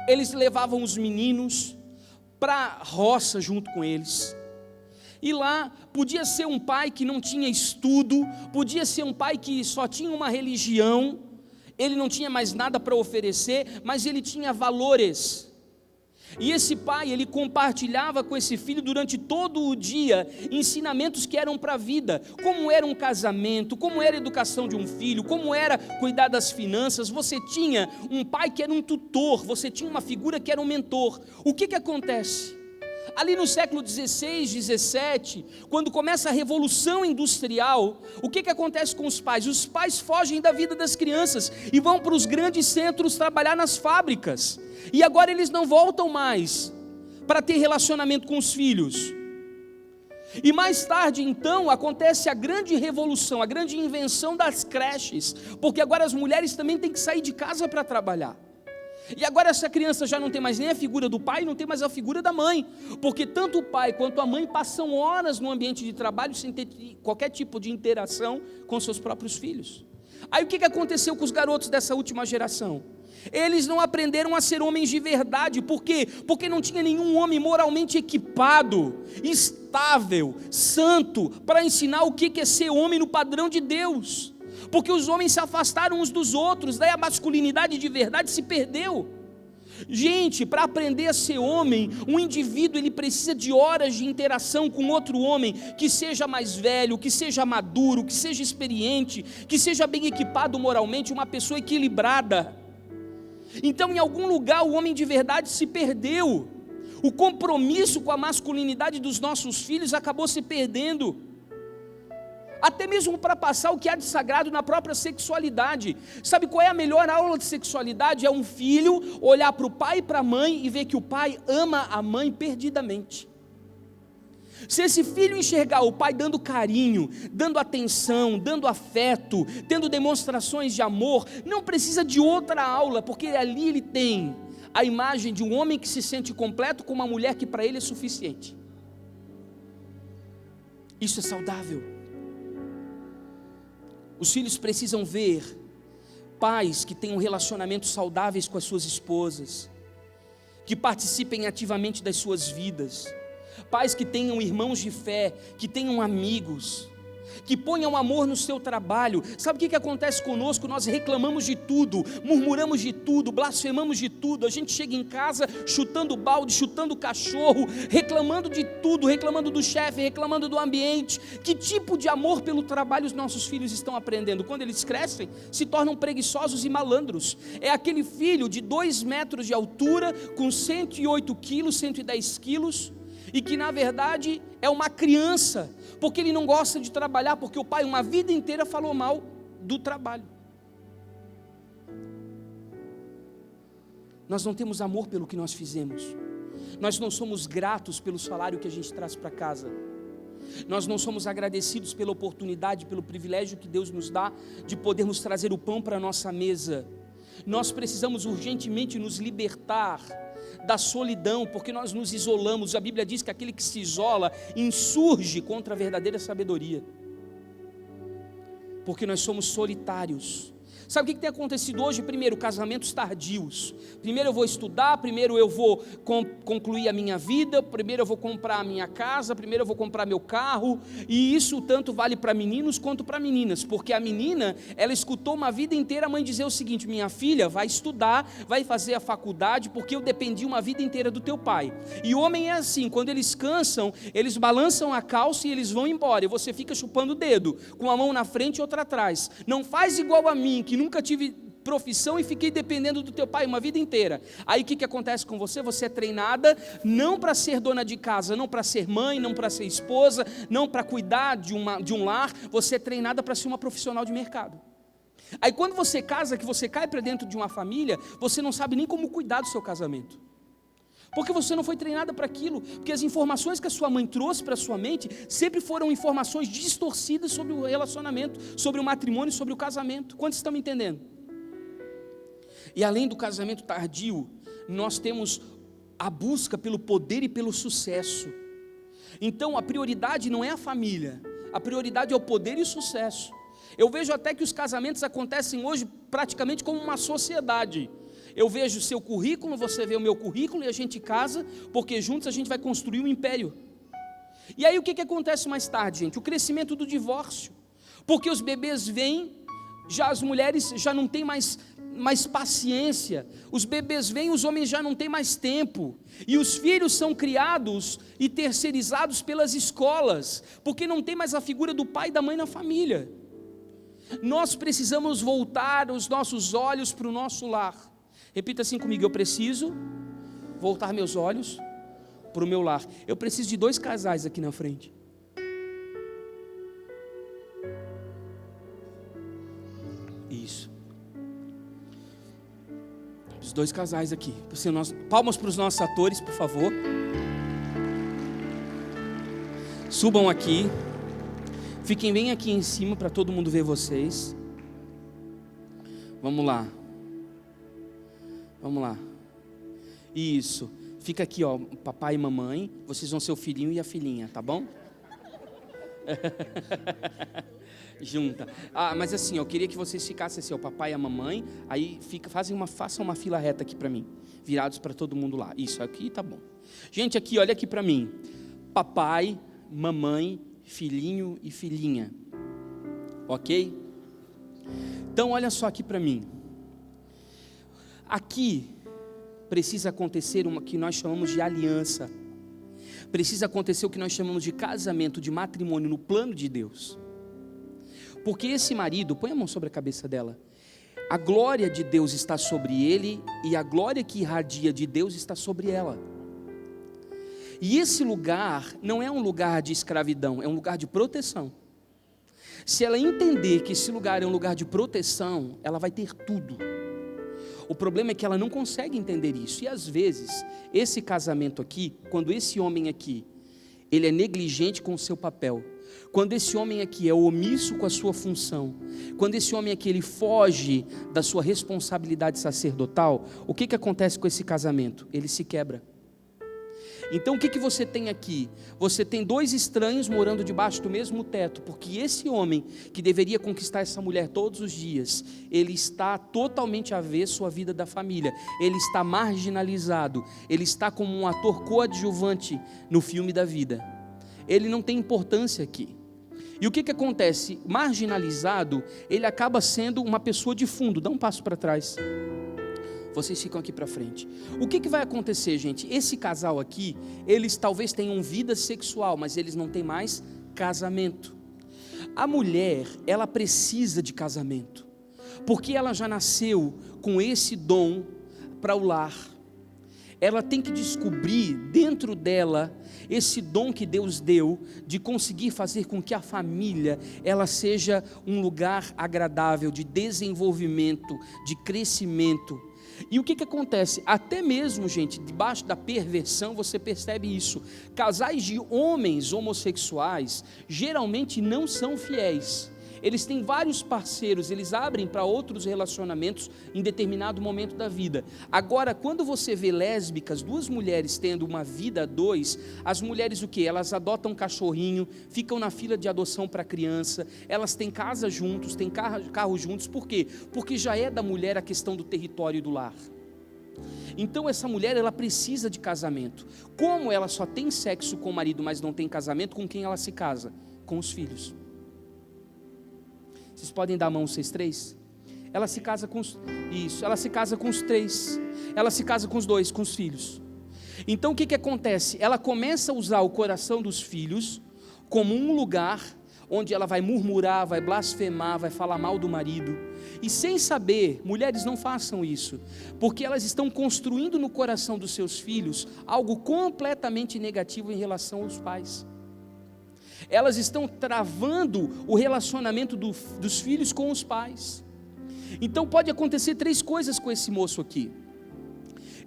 eles levavam os meninos para a roça junto com eles. E lá podia ser um pai que não tinha estudo, podia ser um pai que só tinha uma religião, ele não tinha mais nada para oferecer, mas ele tinha valores. E esse pai, ele compartilhava com esse filho durante todo o dia ensinamentos que eram para a vida, como era um casamento, como era a educação de um filho, como era cuidar das finanças. Você tinha um pai que era um tutor, você tinha uma figura que era um mentor. O que acontece? Ali no século 16, 17, quando começa a revolução industrial, o que acontece com os pais? Os pais fogem da vida das crianças e vão para os grandes centros trabalhar nas fábricas. E agora eles não voltam mais para ter relacionamento com os filhos. E mais tarde então acontece a grande revolução, a grande invenção das creches, porque agora as mulheres também têm que sair de casa para trabalhar. E agora essa criança já não tem mais nem a figura do pai, não tem mais a figura da mãe, porque tanto o pai quanto a mãe passam horas no ambiente de trabalho sem ter qualquer tipo de interação com seus próprios filhos. Aí o que aconteceu com os garotos dessa última geração? Eles não aprenderam a ser homens de verdade. Por quê? Porque não tinha nenhum homem moralmente equipado, estável, santo, para ensinar o que é ser homem no padrão de Deus. Porque os homens se afastaram uns dos outros, daí a masculinidade de verdade se perdeu. Gente, para aprender a ser homem, um indivíduo ele precisa de horas de interação com outro homem que seja mais velho, que seja maduro, que seja experiente, que seja bem equipado moralmente, uma pessoa equilibrada. Então em algum lugar o homem de verdade se perdeu. O compromisso com a masculinidade dos nossos filhos acabou se perdendo. Até mesmo para passar o que há de sagrado na própria sexualidade. Sabe qual é a melhor aula de sexualidade? É um filho olhar para o pai e para a mãe e ver que o pai ama a mãe perdidamente. Se esse filho enxergar o pai dando carinho, dando atenção, dando afeto, tendo demonstrações de amor, não precisa de outra aula, porque ali ele tem a imagem de um homem que se sente completo com uma mulher que para ele é suficiente. Isso é saudável. Os filhos precisam ver pais que tenham relacionamentos saudáveis com as suas esposas, que participem ativamente das suas vidas, pais que tenham irmãos de fé, que tenham amigos, que ponham amor no seu trabalho. Sabe o que acontece conosco? Nós reclamamos de tudo, murmuramos de tudo, blasfemamos de tudo. A gente chega em casa chutando balde, chutando cachorro, reclamando de tudo, reclamando do chefe, reclamando do ambiente. Que tipo de amor pelo trabalho os nossos filhos estão aprendendo? Quando eles crescem, se tornam preguiçosos e malandros. É aquele filho de 2 metros de altura, com 108 quilos, 110 quilos, e que na verdade é uma criança, porque ele não gosta de trabalhar, porque o pai uma vida inteira falou mal do trabalho. Nós não temos amor pelo que nós fizemos, nós não somos gratos pelo salário que a gente traz para casa, nós não somos agradecidos pela oportunidade, pelo privilégio que Deus nos dá de podermos trazer o pão para a nossa mesa. Nós precisamos urgentemente nos libertar da solidão, porque nós nos isolamos. A Bíblia diz que aquele que se isola insurge contra a verdadeira sabedoria, porque nós somos solitários. Sabe o que tem acontecido hoje? Primeiro, casamentos tardios. Primeiro eu vou estudar, primeiro eu vou concluir a minha vida, primeiro eu vou comprar a minha casa, primeiro eu vou comprar meu carro. E isso tanto vale para meninos quanto para meninas, porque a menina, ela escutou uma vida inteira a mãe dizer o seguinte: minha filha vai estudar, vai fazer a faculdade, porque eu dependi uma vida inteira do teu pai. E o homem é assim, quando eles cansam, eles balançam a calça e eles vão embora, e você fica chupando o dedo, com a mão na frente e outra atrás. Não faz igual a mim, que nunca tive profissão e fiquei dependendo do teu pai uma vida inteira. Aí o que acontece com você? Você é treinada não para ser dona de casa, não para ser mãe, não para ser esposa, não para cuidar de um lar. Você é treinada para ser uma profissional de mercado. Aí quando você casa, que você cai para dentro de uma família, você não sabe nem como cuidar do seu casamento, porque você não foi treinada para aquilo, porque as informações que a sua mãe trouxe para a sua mente sempre foram informações distorcidas sobre o relacionamento, sobre o matrimônio, sobre o casamento. Quantos estão me entendendo? E além do casamento tardio, nós temos a busca pelo poder e pelo sucesso. Então a prioridade não é a família, a prioridade é o poder e o sucesso. Eu vejo até que os casamentos acontecem hoje praticamente como uma sociedade. Eu vejo o seu currículo, você vê o meu currículo e a gente casa, porque juntos a gente vai construir um império. E aí o que acontece mais tarde, gente? O crescimento do divórcio, porque os bebês vêm, já as mulheres já não têm mais paciência, os bebês vêm, os homens já não têm mais tempo, e os filhos são criados e terceirizados pelas escolas, porque não tem mais a figura do pai e da mãe na família. Nós precisamos voltar os nossos olhos para o nosso lar. Repita assim comigo: eu preciso voltar meus olhos para o meu lar. Eu preciso de 2 casais aqui na frente. Isso. Os 2 casais aqui. Palmas para os nossos atores, por favor. Subam aqui. Fiquem bem aqui em cima para todo mundo ver vocês. Vamos lá. Vamos lá. Isso. Fica aqui, ó, papai e mamãe. Vocês vão ser o filhinho e a filhinha, tá bom? Junta. Mas assim, eu queria que vocês ficassem assim, o papai e a mamãe. Aí façam uma fila reta aqui para mim, virados para todo mundo lá. Isso aqui tá bom. Gente, aqui, olha aqui para mim. Papai, mamãe, filhinho e filhinha. Ok? Então olha só aqui para mim. Aqui precisa acontecer uma que nós chamamos de aliança. Precisa acontecer o que nós chamamos de casamento, de matrimônio no plano de Deus. Porque esse marido, põe a mão sobre a cabeça dela, a glória de Deus está sobre ele e a glória que irradia de Deus está sobre ela. E esse lugar não é um lugar de escravidão, é um lugar de proteção. Se ela entender que esse lugar é um lugar de proteção, ela vai ter tudo. O problema é que ela não consegue entender isso. E às vezes, esse casamento aqui, quando esse homem aqui, ele é negligente com o seu papel, quando esse homem aqui é omisso com a sua função, quando esse homem aqui ele foge da sua responsabilidade sacerdotal, o que acontece com esse casamento? Ele se quebra. Então o que você tem aqui? Você tem 2 estranhos morando debaixo do mesmo teto, porque esse homem que deveria conquistar essa mulher todos os dias, ele está totalmente avesso à vida da família, ele está marginalizado, ele está como um ator coadjuvante no filme da vida, ele não tem importância aqui. E o que acontece? Marginalizado, ele acaba sendo uma pessoa de fundo. Dá um passo para trás. Vocês ficam aqui para frente. O que vai acontecer, gente? Esse casal aqui, eles talvez tenham vida sexual, mas eles não têm mais casamento. A mulher, ela precisa de casamento, porque ela já nasceu com esse dom para o lar. ela tem que descobrir dentro dela esse dom que Deus deu de conseguir fazer com que a família ela seja um lugar agradável de desenvolvimento, de crescimento. E o que acontece? Até mesmo, gente, debaixo da perversão você percebe isso. Casais de homens homossexuais geralmente não são fiéis. Eles têm vários parceiros, eles abrem para outros relacionamentos em determinado momento da vida. Agora, quando você vê lésbicas, duas mulheres tendo uma vida a dois, as mulheres o quê? Elas adotam um cachorrinho, ficam na fila de adoção para criança, elas têm casa juntos, têm carro juntos, por quê? Porque já é da mulher a questão do território e do lar. Então essa mulher, ela precisa de casamento. Como ela só tem sexo com o marido, mas não tem casamento, com quem ela se casa? Com os filhos. Vocês podem dar a mão, vocês três? Ela se casa com os... Isso, ela se casa com os três. Ela se casa com os dois, com os filhos. Então o que acontece? Ela começa a usar o coração dos filhos como um lugar onde ela vai murmurar, vai blasfemar, vai falar mal do marido. E sem saber, mulheres, não façam isso, porque elas estão construindo no coração dos seus filhos algo completamente negativo em relação aos pais. Elas estão travando o relacionamento dos filhos com os pais. Então pode acontecer três coisas com esse moço aqui.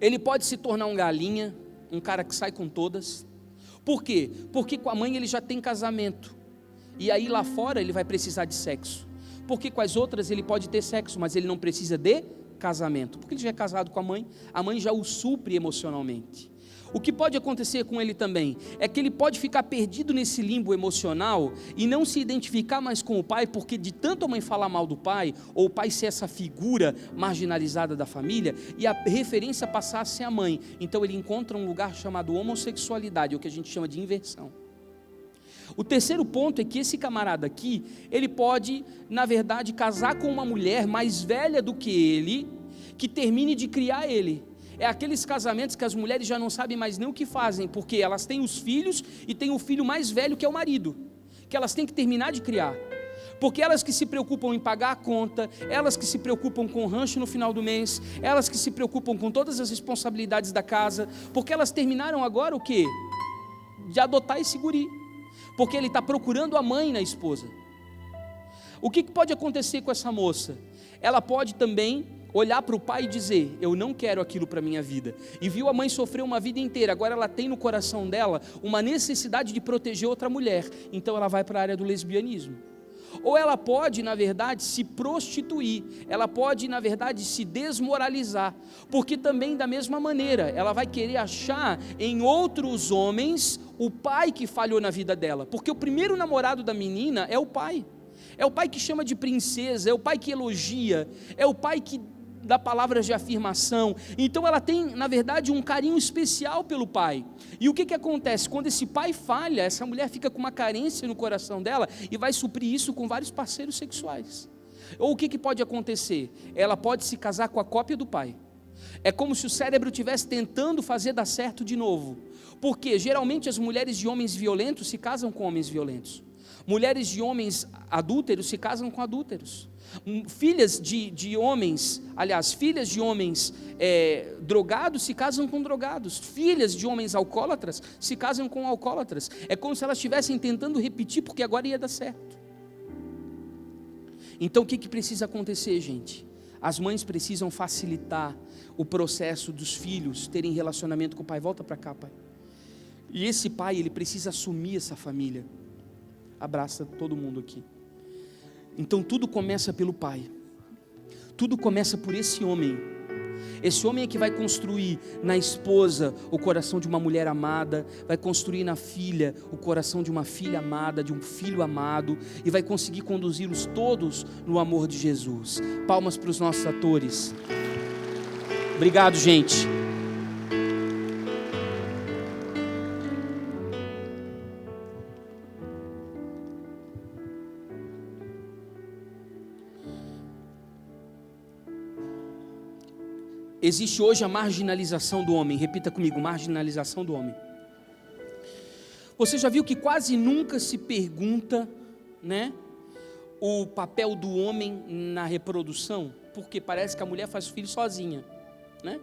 Ele pode se tornar um galinha, um cara que sai com todas. Por quê? Porque com a mãe ele já tem casamento, e aí lá fora ele vai precisar de sexo. Porque com as outras ele pode ter sexo, mas ele não precisa de casamento, porque ele já é casado com a mãe já o supre emocionalmente. O que pode acontecer com ele também é que ele pode ficar perdido nesse limbo emocional e não se identificar mais com o pai, porque de tanto a mãe falar mal do pai, ou o pai ser essa figura marginalizada da família, e a referência passar a ser a mãe. Então ele encontra um lugar chamado homossexualidade, o que a gente chama de inversão. O terceiro ponto é que esse camarada aqui, ele pode, na verdade, casar com uma mulher mais velha do que ele, que termine de criar ele. É aqueles casamentos que as mulheres já não sabem mais nem o que fazem, porque elas têm os filhos e têm o filho mais velho que é o marido, que elas têm que terminar de criar. Porque elas que se preocupam em pagar a conta, elas que se preocupam com o rancho no final do mês, elas que se preocupam com todas as responsabilidades da casa, porque elas terminaram agora o quê? De adotar esse guri, porque ele está procurando a mãe na esposa. O que pode acontecer com essa moça? Ela pode também olhar para o pai e dizer: eu não quero aquilo para a minha vida. E viu a mãe sofrer uma vida inteira, agora ela tem no coração dela uma necessidade de proteger outra mulher, então ela vai para a área do lesbianismo. Ou ela pode, na verdade, se prostituir, ela pode, na verdade, se desmoralizar, porque também da mesma maneira, ela vai querer achar em outros homens o pai que falhou na vida dela, porque o primeiro namorado da menina é o pai que chama de princesa, é o pai que elogia, é o pai que dá palavras de afirmação. Então ela tem, na verdade, um carinho especial pelo pai. E o que acontece? Quando esse pai falha, essa mulher fica com uma carência no coração dela e vai suprir isso com vários parceiros sexuais. Ou o que pode acontecer? Ela pode se casar com a cópia do pai. É como se o cérebro estivesse tentando fazer dar certo de novo. Porque geralmente as mulheres de homens violentos se casam com homens violentos. Mulheres de homens adúlteros se casam com adúlteros. Filhas de homens drogados se casam com drogados. Filhas de homens alcoólatras se casam com alcoólatras. É como se elas estivessem tentando repetir, porque agora ia dar certo. Então o que precisa acontecer, gente? As mães precisam facilitar o processo dos filhos terem relacionamento com o pai. Volta para cá, pai. E esse pai, ele precisa assumir essa família. Abraça todo mundo aqui. Então tudo começa pelo pai. Tudo começa por esse homem. Esse homem é que vai construir na esposa o coração de uma mulher amada, vai construir na filha o coração de uma filha amada, de um filho amado, e vai conseguir conduzi-los todos no amor de Jesus. Palmas para os nossos atores. Obrigado, gente. Existe hoje a marginalização do homem. Repita comigo: marginalização do homem. Você já viu que quase nunca se pergunta, né, o papel do homem na reprodução? Porque parece que a mulher faz filho sozinha, né?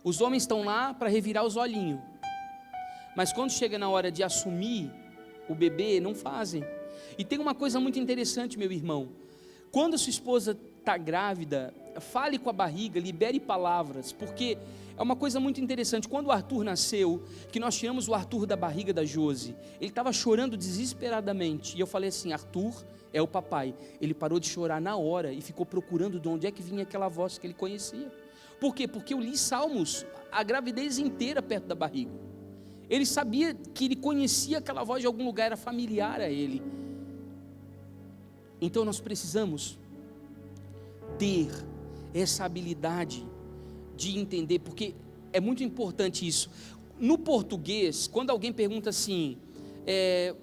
Os homens estão lá para revirar os olhinhos, mas quando chega na hora de assumir o bebê, não fazem. E tem uma coisa muito interessante, meu irmão: quando a sua esposa está grávida, fale com a barriga, libere palavras, porque é uma coisa muito interessante. Quando o Arthur nasceu, que nós tiramos o Arthur da barriga da Josi, ele estava chorando desesperadamente, e eu falei assim: Arthur é o papai. Ele parou de chorar na hora e ficou procurando de onde é que vinha aquela voz que ele conhecia. Por quê? Porque eu li Salmos a gravidez inteira perto da barriga. Ele sabia que ele conhecia aquela voz de algum lugar, era familiar a ele. Então nós precisamos ter essa habilidade de entender, porque é muito importante isso. No português, quando alguém pergunta assim,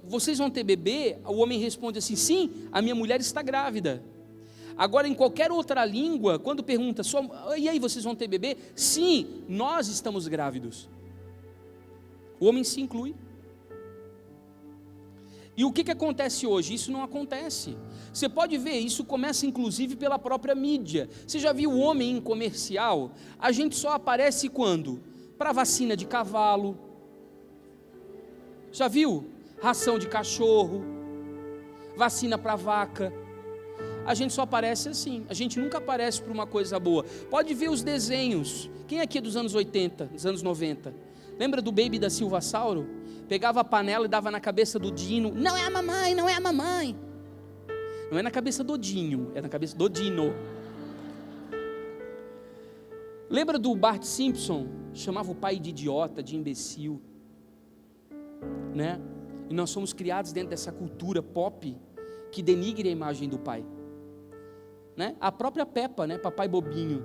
vocês vão ter bebê? O homem responde assim: sim, a minha mulher está grávida. Agora, em qualquer outra língua, quando pergunta, e aí, vocês vão ter bebê? Sim, nós estamos grávidos. O homem se inclui. E o que acontece hoje? Isso não acontece. Você pode ver, isso começa inclusive pela própria mídia. Você já viu o homem em comercial? A gente só aparece quando? Para vacina de cavalo. Já viu? Ração de cachorro, vacina para vaca. A gente só aparece assim, a gente nunca aparece para uma coisa boa. Pode ver os desenhos. Quem aqui é dos anos 80, dos anos 90? Lembra do Baby da Silvassauro? Pegava a panela e dava na cabeça do Dino. Não é a mamãe, não é a mamãe. Não é na cabeça do Dinho, é na cabeça do Dino. Lembra do Bart Simpson? Chamava o pai de idiota, de imbecil, né? E nós somos criados dentro dessa cultura pop que denigre a imagem do pai, né? A própria Peppa, né? Papai bobinho.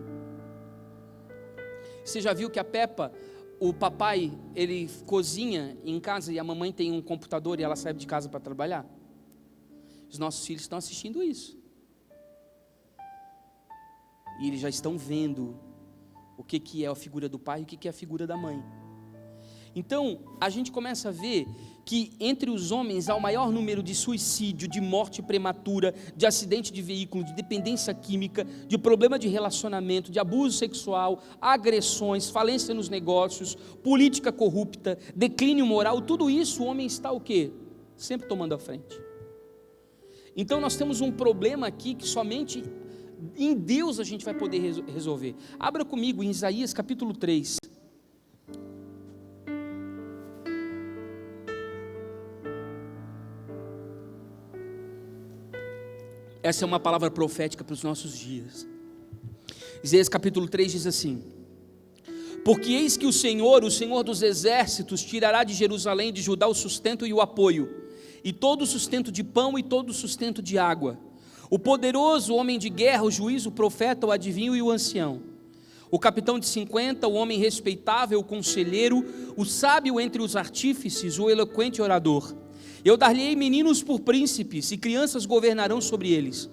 Você já viu que a Peppa, o papai, ele cozinha em casa e a mamãe tem um computador e ela sai de casa para trabalhar? Os nossos filhos estão assistindo isso. E eles já estão vendo o que é a figura do pai e o que é a figura da mãe. Então, a gente começa a ver que entre os homens há o maior número de suicídio, de morte prematura, de acidente de veículo, de dependência química, de problema de relacionamento, de abuso sexual, agressões, falência nos negócios, política corrupta, declínio moral. Tudo isso o homem está o quê? Sempre tomando a frente. Então nós temos um problema aqui que somente em Deus a gente vai poder resolver. Abra comigo em Isaías capítulo 3. Essa é uma palavra profética para os nossos dias. Isaías capítulo 3 diz assim: porque eis que o Senhor dos exércitos, tirará de Jerusalém e de Judá o sustento e o apoio, e todo o sustento de pão e todo o sustento de água, o poderoso, o homem de guerra, o juiz, o profeta, o adivinho e o ancião, o capitão de 50, o homem respeitável, o conselheiro, o sábio entre os artífices, o eloquente orador. Eu dar-lhe-ei meninos por príncipes, e crianças governarão sobre eles.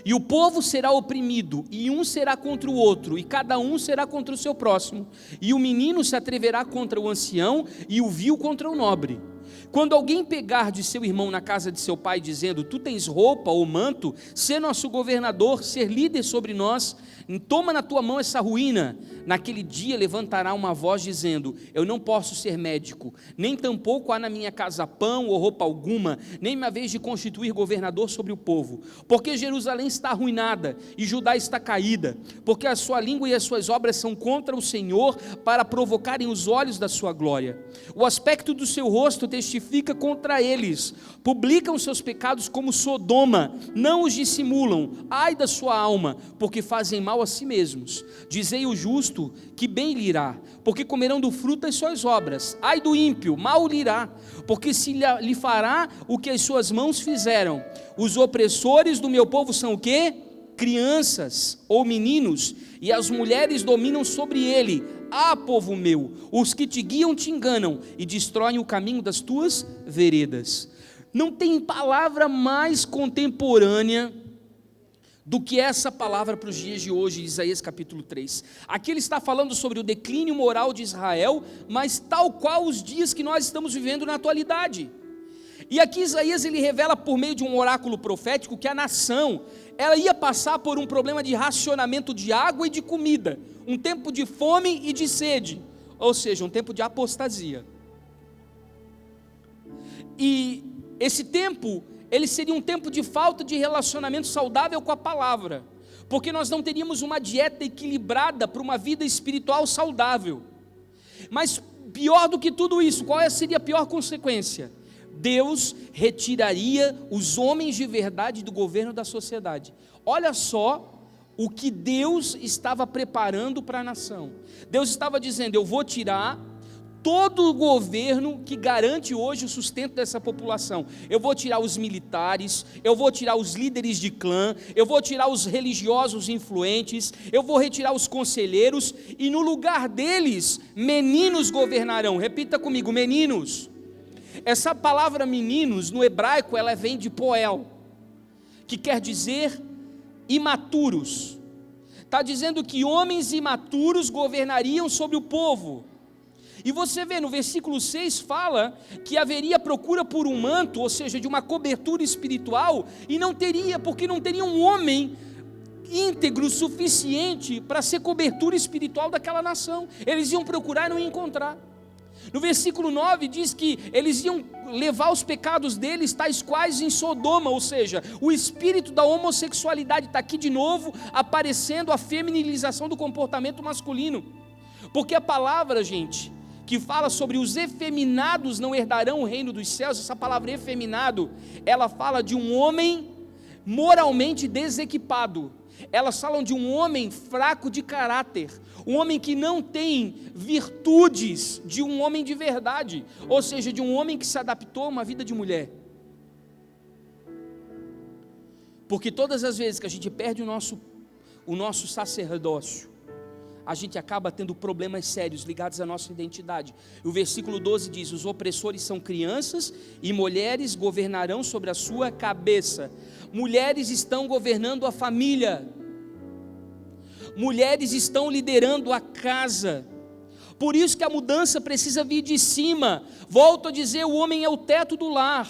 E o povo será oprimido, e um será contra o outro, e cada um será contra o seu próximo. E o menino se atreverá contra o ancião, e o vil contra o nobre. Quando alguém pegar de seu irmão na casa de seu pai, dizendo: tu tens roupa ou manto, ser nosso governador, ser líder sobre nós, toma na tua mão essa ruína. Naquele dia levantará uma voz dizendo: eu não posso ser médico, nem tampouco há na minha casa pão ou roupa alguma, nem minha vez de constituir governador sobre o povo. Porque Jerusalém está arruinada e Judá está caída, porque a sua língua e as suas obras são contra o Senhor, para provocarem os olhos da sua glória. O aspecto do seu rosto testifica contra eles, publicam seus pecados como Sodoma, não os dissimulam. Ai da sua alma, porque fazem mal a si mesmos. Dizei o justo que bem lhe irá, porque comerão do fruto das suas obras. Ai do ímpio, mal lhe irá, porque se lhe fará o que as suas mãos fizeram. Os opressores do meu povo são o quê? Crianças ou meninos, e as mulheres dominam sobre ele. Ah, povo meu, os que te guiam te enganam e destroem o caminho das tuas veredas. Não tem palavra mais contemporânea do que essa palavra para os dias de hoje, Isaías capítulo 3. Aqui ele está falando sobre o declínio moral de Israel, mas tal qual os dias que nós estamos vivendo na atualidade. E aqui Isaías ele revela por meio de um oráculo profético que a nação, ela ia passar por um problema de racionamento de água e de comida. um tempo de fome e de sede, ou seja, um tempo de apostasia. E esse tempo, ele seria um tempo de falta de relacionamento saudável com a palavra, porque nós não teríamos uma dieta equilibrada para uma vida espiritual saudável. Mas pior do que tudo isso, qual seria a pior consequência? Deus retiraria os homens de verdade do governo da sociedade. Olha só o que Deus estava preparando para a nação. Deus estava dizendo: eu vou tirar todo o governo que garante hoje o sustento dessa população. Eu vou tirar os militares, eu vou tirar os líderes de clã, eu vou tirar os religiosos influentes, eu vou retirar os conselheiros, e no lugar deles, meninos governarão. Repita comigo: meninos. Essa palavra meninos, no hebraico, ela vem de poel, que quer dizer imaturos. Está dizendo que homens imaturos governariam sobre o povo. E você vê no versículo 6, fala que haveria procura por um manto, ou seja, de uma cobertura espiritual, e não teria, porque não teria um homem íntegro suficiente para ser cobertura espiritual daquela nação. Eles iam procurar e não iam encontrar. No versículo 9 diz que eles iam levar os pecados deles, tais quais em Sodoma, ou seja, o espírito da homossexualidade está aqui de novo aparecendo, a feminilização do comportamento masculino. Porque a palavra, gente, que fala sobre os efeminados não herdarão o reino dos céus, essa palavra efeminado, ela fala de um homem moralmente desequipado. Elas falam de um homem fraco de caráter, um homem que não tem virtudes de um homem de verdade, ou seja, de um homem que se adaptou a uma vida de mulher. Porque todas as vezes que a gente perde o nosso sacerdócio, a gente acaba tendo problemas sérios ligados à nossa identidade. E o versículo 12 diz: os opressores são crianças e mulheres governarão sobre a sua cabeça. Mulheres estão governando a família, mulheres estão liderando a casa. Por isso que a mudança precisa vir de cima. Volto a dizer, o homem é o teto do lar.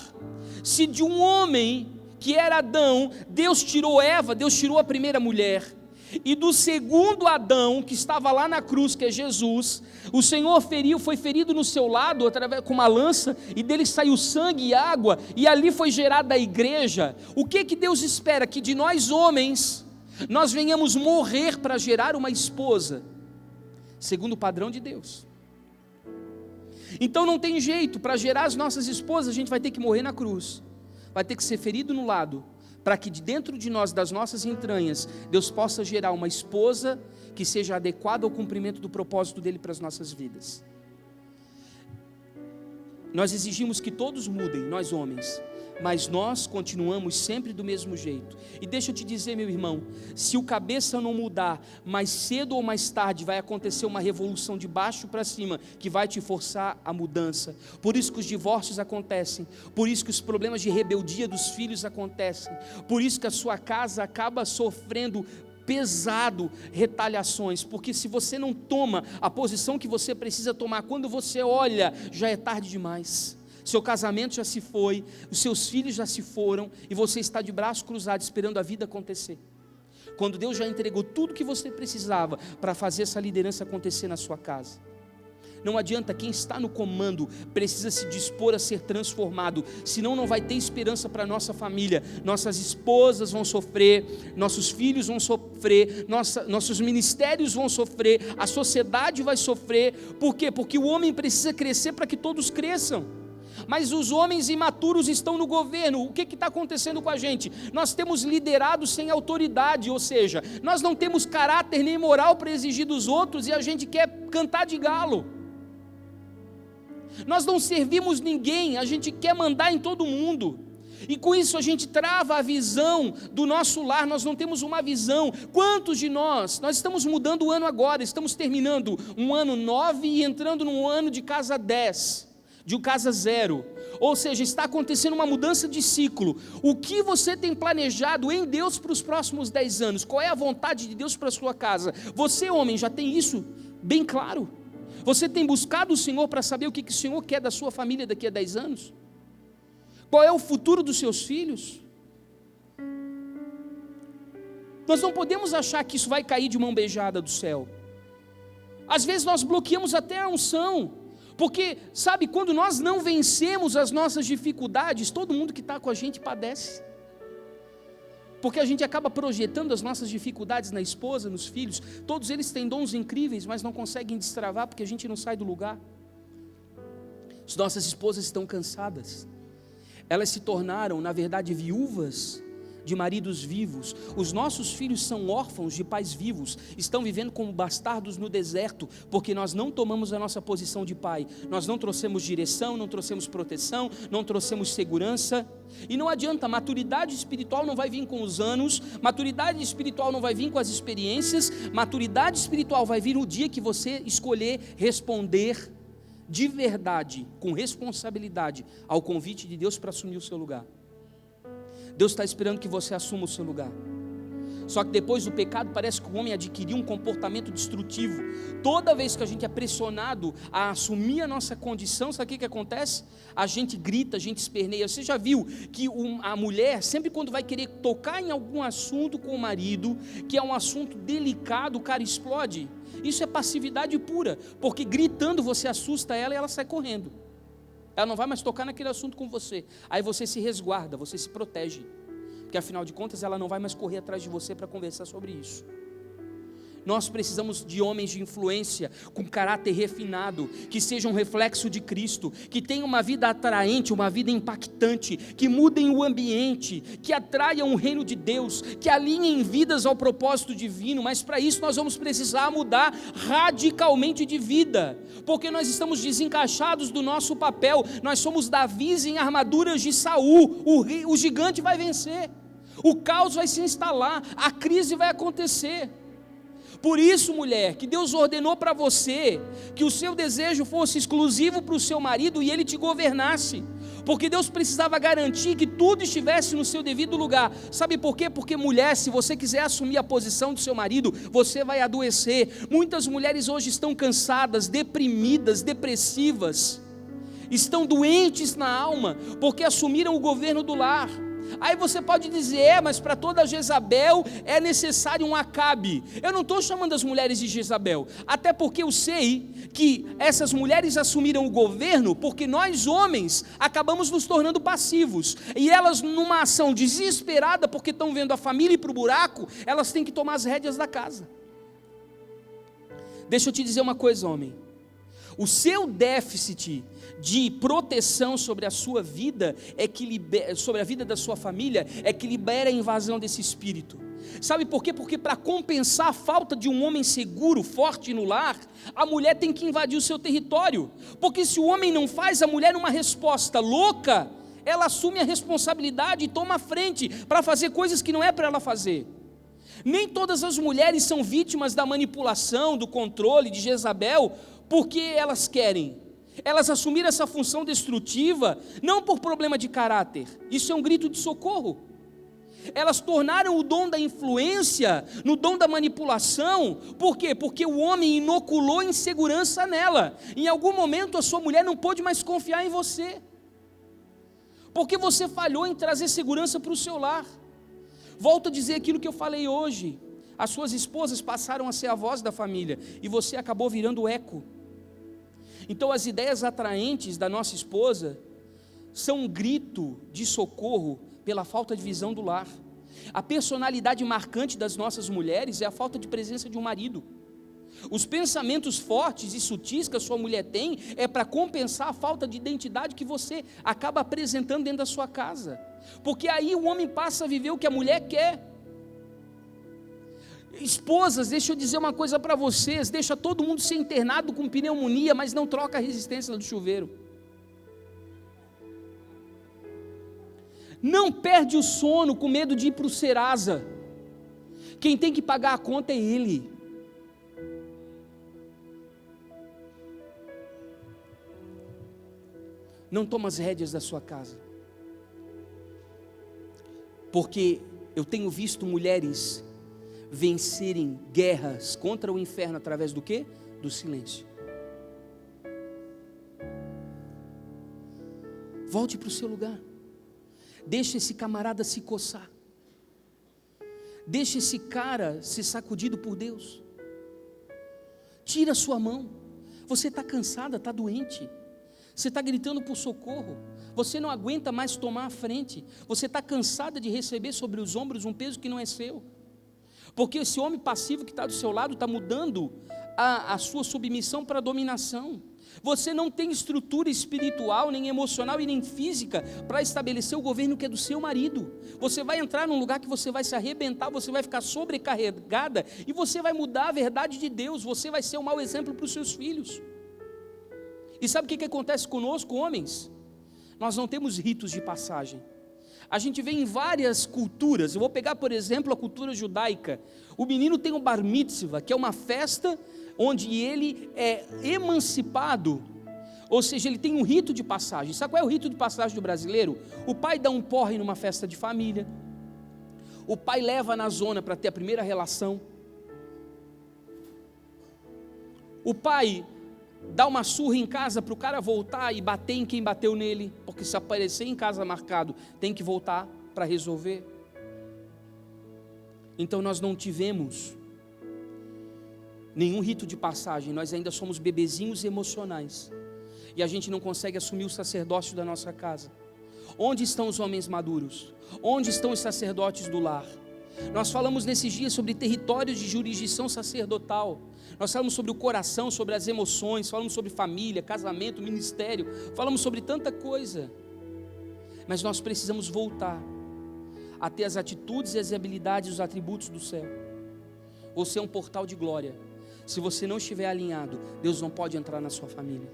Se de um homem que era Adão, Deus tirou Eva, Deus tirou a primeira mulher, e do segundo Adão, que estava lá na cruz, que é Jesus, o Senhor foi ferido no seu lado, com uma lança, e dele saiu sangue e água, e ali foi gerada a igreja. O que Deus espera? Que de nós homens, nós venhamos morrer para gerar uma esposa, segundo o padrão de Deus. Então não tem jeito, para gerar as nossas esposas, a gente vai ter que morrer na cruz, vai ter que ser ferido no lado, para que de dentro de nós, das nossas entranhas, Deus possa gerar uma esposa que seja adequada ao cumprimento do propósito dele para as nossas vidas. Nós exigimos que todos mudem, nós homens, mas nós continuamos sempre do mesmo jeito. E deixa eu te dizer, meu irmão, se o cabeça não mudar, mais cedo ou mais tarde vai acontecer uma revolução de baixo para cima, que vai te forçar a mudança. Por isso que os divórcios acontecem, por isso que os problemas de rebeldia dos filhos acontecem, por isso que a sua casa acaba sofrendo pesado retaliações, porque se você não toma a posição que você precisa tomar, quando você olha, já é tarde demais. Seu casamento já se foi, os seus filhos já se foram, e você está de braços cruzados esperando a vida acontecer, quando Deus já entregou tudo que você precisava para fazer essa liderança acontecer na sua casa. Não adianta, quem está no comando precisa se dispor a ser transformado, senão não vai ter esperança para a nossa família. Nossas esposas vão sofrer, nossos filhos vão sofrer, nossos ministérios vão sofrer, a sociedade vai sofrer. Por quê? Porque o homem precisa crescer para que todos cresçam. Mas os homens imaturos estão no governo. O que está acontecendo com a gente? Nós temos liderado sem autoridade, ou seja, nós não temos caráter nem moral para exigir dos outros, e a gente quer cantar de galo. Nós não servimos ninguém, a gente quer mandar em todo mundo, e com isso a gente trava a visão do nosso lar. Nós não temos uma visão. Quantos de nós estamos mudando o ano agora, estamos terminando um ano 9 e entrando num ano de casa 10, de casa 0, ou seja, está acontecendo uma mudança de ciclo. O que você tem planejado em Deus para os próximos 10 anos? Qual é a vontade de Deus para a sua casa? Você, homem, já tem isso bem claro? Você tem buscado o Senhor para saber o que o Senhor quer da sua família daqui a 10 anos? Qual é o futuro dos seus filhos? Nós não podemos achar que isso vai cair de mão beijada do céu. Às vezes nós bloqueamos até a unção, porque, sabe, quando nós não vencemos as nossas dificuldades, todo mundo que está com a gente padece. Porque a gente acaba projetando as nossas dificuldades na esposa, nos filhos. Todos eles têm dons incríveis, mas não conseguem destravar porque a gente não sai do lugar. As nossas esposas estão cansadas. Elas se tornaram, na verdade, viúvas de maridos vivos. Os nossos filhos são órfãos de pais vivos, estão vivendo como bastardos no deserto, porque nós não tomamos a nossa posição de pai, nós não trouxemos direção, não trouxemos proteção, não trouxemos segurança. E não adianta, maturidade espiritual não vai vir com os anos, maturidade espiritual não vai vir com as experiências, maturidade espiritual vai vir no dia que você escolher responder de verdade, com responsabilidade, ao convite de Deus para assumir o seu lugar. Deus está esperando que você assuma o seu lugar. Só que depois do pecado parece que o homem adquiriu um comportamento destrutivo. Toda vez que a gente é pressionado a assumir a nossa condição, sabe o que acontece? A gente grita, a gente esperneia. Você já viu que a mulher, sempre quando vai querer tocar em algum assunto com o marido, que é um assunto delicado, o cara explode? Isso é passividade pura, porque gritando você assusta ela e ela sai correndo. Ela não vai mais tocar naquele assunto com você. Aí você se resguarda, você se protege, porque afinal de contas ela não vai mais correr atrás de você para conversar sobre isso. Nós precisamos de homens de influência, com caráter refinado, que sejam um reflexo de Cristo, que tenham uma vida atraente, uma vida impactante, que mudem o ambiente, que atraiam o reino de Deus, que alinhem vidas ao propósito divino. Mas para isso nós vamos precisar mudar radicalmente de vida, porque nós estamos desencaixados do nosso papel. Nós somos Davis em armaduras de Saul. O gigante vai vencer, o caos vai se instalar, a crise vai acontecer. Por isso, mulher, que Deus ordenou para você que o seu desejo fosse exclusivo para o seu marido e ele te governasse, porque Deus precisava garantir que tudo estivesse no seu devido lugar. Sabe por quê? Porque mulher, se você quiser assumir a posição do seu marido, você vai adoecer. Muitas mulheres hoje estão cansadas, deprimidas, depressivas, estão doentes na alma, porque assumiram o governo do lar. Aí você pode dizer, mas para toda Jezabel é necessário um Acabe. Eu não estou chamando as mulheres de Jezabel, até porque eu sei que essas mulheres assumiram o governo porque nós homens acabamos nos tornando passivos, e elas, numa ação desesperada, porque estão vendo a família ir para o buraco, elas têm que tomar as rédeas da casa. Deixa eu te dizer uma coisa, homem. O seu déficit de proteção sobre a sua vida, sobre a vida da sua família, é que libera a invasão desse espírito. Sabe por quê? Porque para compensar a falta de um homem seguro, forte no lar, a mulher tem que invadir o seu território. Porque se o homem não faz, a mulher, numa resposta louca, ela assume a responsabilidade e toma a frente para fazer coisas que não é para ela fazer. Nem todas as mulheres são vítimas da manipulação, do controle de Jezabel, porque elas querem. Elas assumiram essa função destrutiva, não por problema de caráter. Isso é um grito de socorro. Elas tornaram o dom da influência no dom da manipulação. Por quê? Porque o homem inoculou insegurança nela. Em algum momento a sua mulher não pôde mais confiar em você, porque você falhou em trazer segurança para o seu lar. Volto a dizer aquilo que eu falei hoje. As suas esposas passaram a ser a voz da família, e você acabou virando o eco. Então as ideias atraentes da nossa esposa são um grito de socorro pela falta de visão do lar. A personalidade marcante das nossas mulheres é a falta de presença de um marido. Os pensamentos fortes e sutis que a sua mulher tem é para compensar a falta de identidade que você acaba apresentando dentro da sua casa, porque aí o homem passa a viver o que a mulher quer. Esposas, deixa eu dizer uma coisa para vocês: deixa todo mundo ser internado com pneumonia, mas não troca a resistência do chuveiro. Não perde o sono com medo de ir para o Serasa. Quem tem que pagar a conta é ele. Não toma as rédeas da sua casa, porque eu tenho visto mulheres vencerem guerras contra o inferno através do quê? Do silêncio. Volte para o seu lugar. Deixa esse camarada se coçar. Deixa esse cara ser sacudido por Deus. Tira a sua mão. Você está cansada, está doente. Você está gritando por socorro. Você não aguenta mais tomar a frente. Você está cansada de receber sobre os ombros um peso que não é seu. Porque esse homem passivo que está do seu lado está mudando a sua submissão para a dominação. Você não tem estrutura espiritual, nem emocional e nem física para estabelecer o governo que é do seu marido. Você vai entrar num lugar que você vai se arrebentar, você vai ficar sobrecarregada e você vai mudar a verdade de Deus. Você vai ser um mau exemplo para os seus filhos. E sabe o que acontece conosco, homens? Nós não temos ritos de passagem. A gente vê em várias culturas. Eu vou pegar, por exemplo, a cultura judaica. O menino tem um bar mitzvah, que é uma festa onde ele é emancipado, ou seja, ele tem um rito de passagem. Sabe qual é o rito de passagem do brasileiro? O pai dá um porre numa festa de família, o pai leva na zona para ter a primeira relação, o pai dá uma surra em casa para o cara voltar e bater em quem bateu nele, porque se aparecer em casa marcado, tem que voltar para resolver. Então nós não tivemos nenhum rito de passagem, nós ainda somos bebezinhos emocionais, e a gente não consegue assumir o sacerdócio da nossa casa. Onde estão os homens maduros? Onde estão os sacerdotes do lar? Nós falamos nesses dias sobre territórios de jurisdição sacerdotal, nós falamos sobre o coração, sobre as emoções, falamos sobre família, casamento, ministério, falamos sobre tanta coisa, mas nós precisamos voltar a ter as atitudes e as habilidades, os atributos do céu. Você é um portal de glória. Se você não estiver alinhado, Deus não pode entrar na sua família.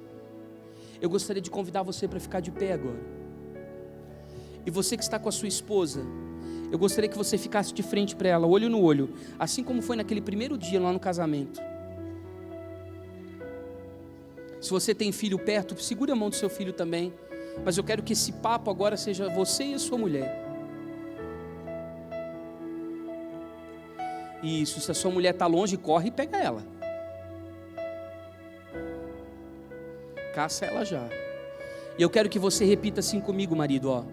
Eu gostaria de convidar você para ficar de pé agora. E você que está com a sua esposa, eu gostaria que você ficasse de frente para ela, olho no olho, assim como foi naquele primeiro dia lá no casamento. Se você tem filho perto, segure a mão do seu filho também. Mas eu quero que esse papo agora seja você e a sua mulher. Isso, se a sua mulher está longe, corre e pega ela. Caça ela já. E eu quero que você repita assim comigo, marido, ó.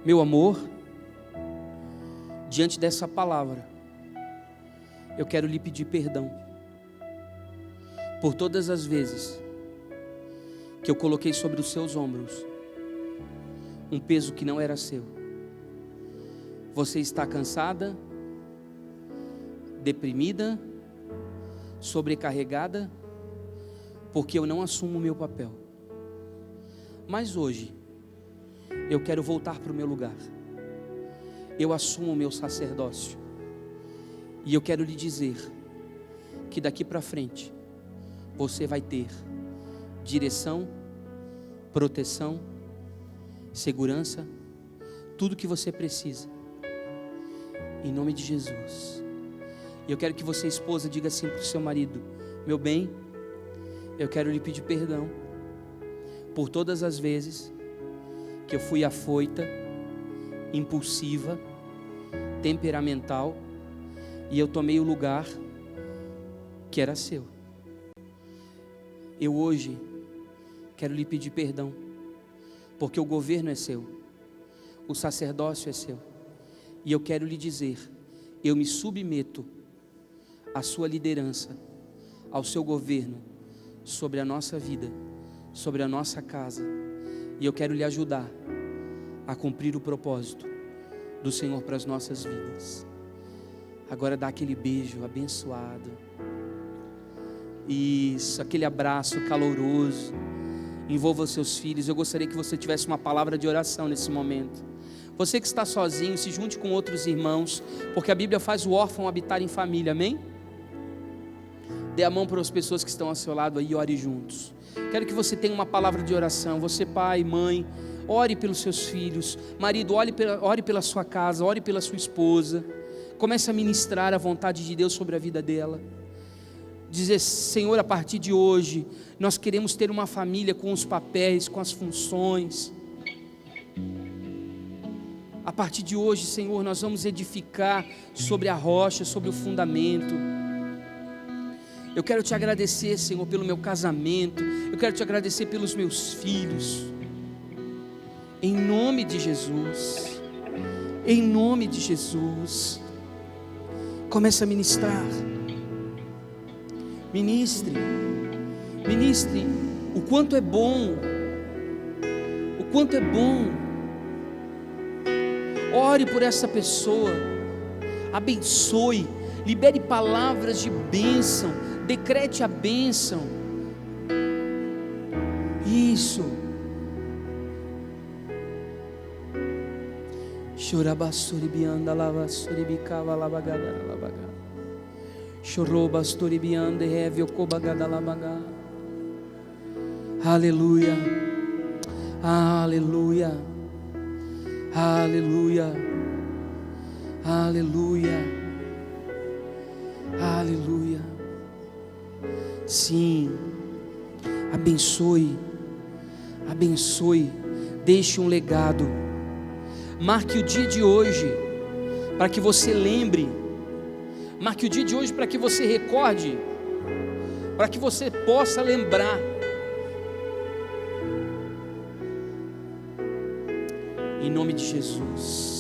Meu amor, diante dessa palavra, eu quero lhe pedir perdão por todas as vezes que eu coloquei sobre os seus ombros um peso que não era seu. Você está cansada, deprimida, sobrecarregada, porque eu não assumo o meu papel. Mas hoje eu quero voltar para o meu lugar. Eu assumo o meu sacerdócio. E eu quero lhe dizer que daqui para frente você vai ter direção, proteção, segurança, tudo que você precisa. Em nome de Jesus. E eu quero que você, esposa, diga assim para o seu marido: meu bem, eu quero lhe pedir perdão por todas as vezes que eu fui afoita, impulsiva, temperamental, e eu tomei o lugar que era seu. Eu hoje quero lhe pedir perdão, porque o governo é seu, o sacerdócio é seu, e eu quero lhe dizer: eu me submeto à sua liderança, ao seu governo, sobre a nossa vida, sobre a nossa casa, e eu quero lhe ajudar a cumprir o propósito do Senhor para as nossas vidas. Agora dá aquele beijo abençoado, isso, aquele abraço caloroso, envolva os seus filhos. Eu gostaria que você tivesse uma palavra de oração nesse momento. Você que está sozinho, se junte com outros irmãos, porque a Bíblia faz o órfão habitar em família, amém? Dê a mão para as pessoas que estão ao seu lado aí e ore juntos. Quero que você tenha uma palavra de oração. Você, pai, mãe, ore pelos seus filhos. Marido, ore pela sua casa, ore pela sua esposa. Comece a ministrar a vontade de Deus sobre a vida dela. Dizer: Senhor, a partir de hoje, nós queremos ter uma família com os papéis, com as funções. A partir de hoje, Senhor, nós vamos edificar sobre a rocha, sobre o fundamento. Eu quero te agradecer, Senhor, pelo meu casamento. Eu quero te agradecer pelos meus filhos. Em nome de Jesus. Em nome de Jesus. Comece a ministrar. Ministre o quanto é bom, o quanto é bom. Ore por essa pessoa, abençoe, libere palavras de bênção, decrete a bênção. Isso. Chorabastoribianda lavastoribicava lavagada lavaga. Chorobastoribianda reviocobagada lavaga. Aleluia. Aleluia. Aleluia. Aleluia. Aleluia. Sim. Abençoe. Abençoe. Deixe um legado. Marque o dia de hoje para que você lembre. Marque o dia de hoje para que você recorde, para que você possa lembrar. Em nome de Jesus.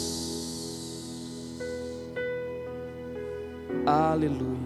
Aleluia.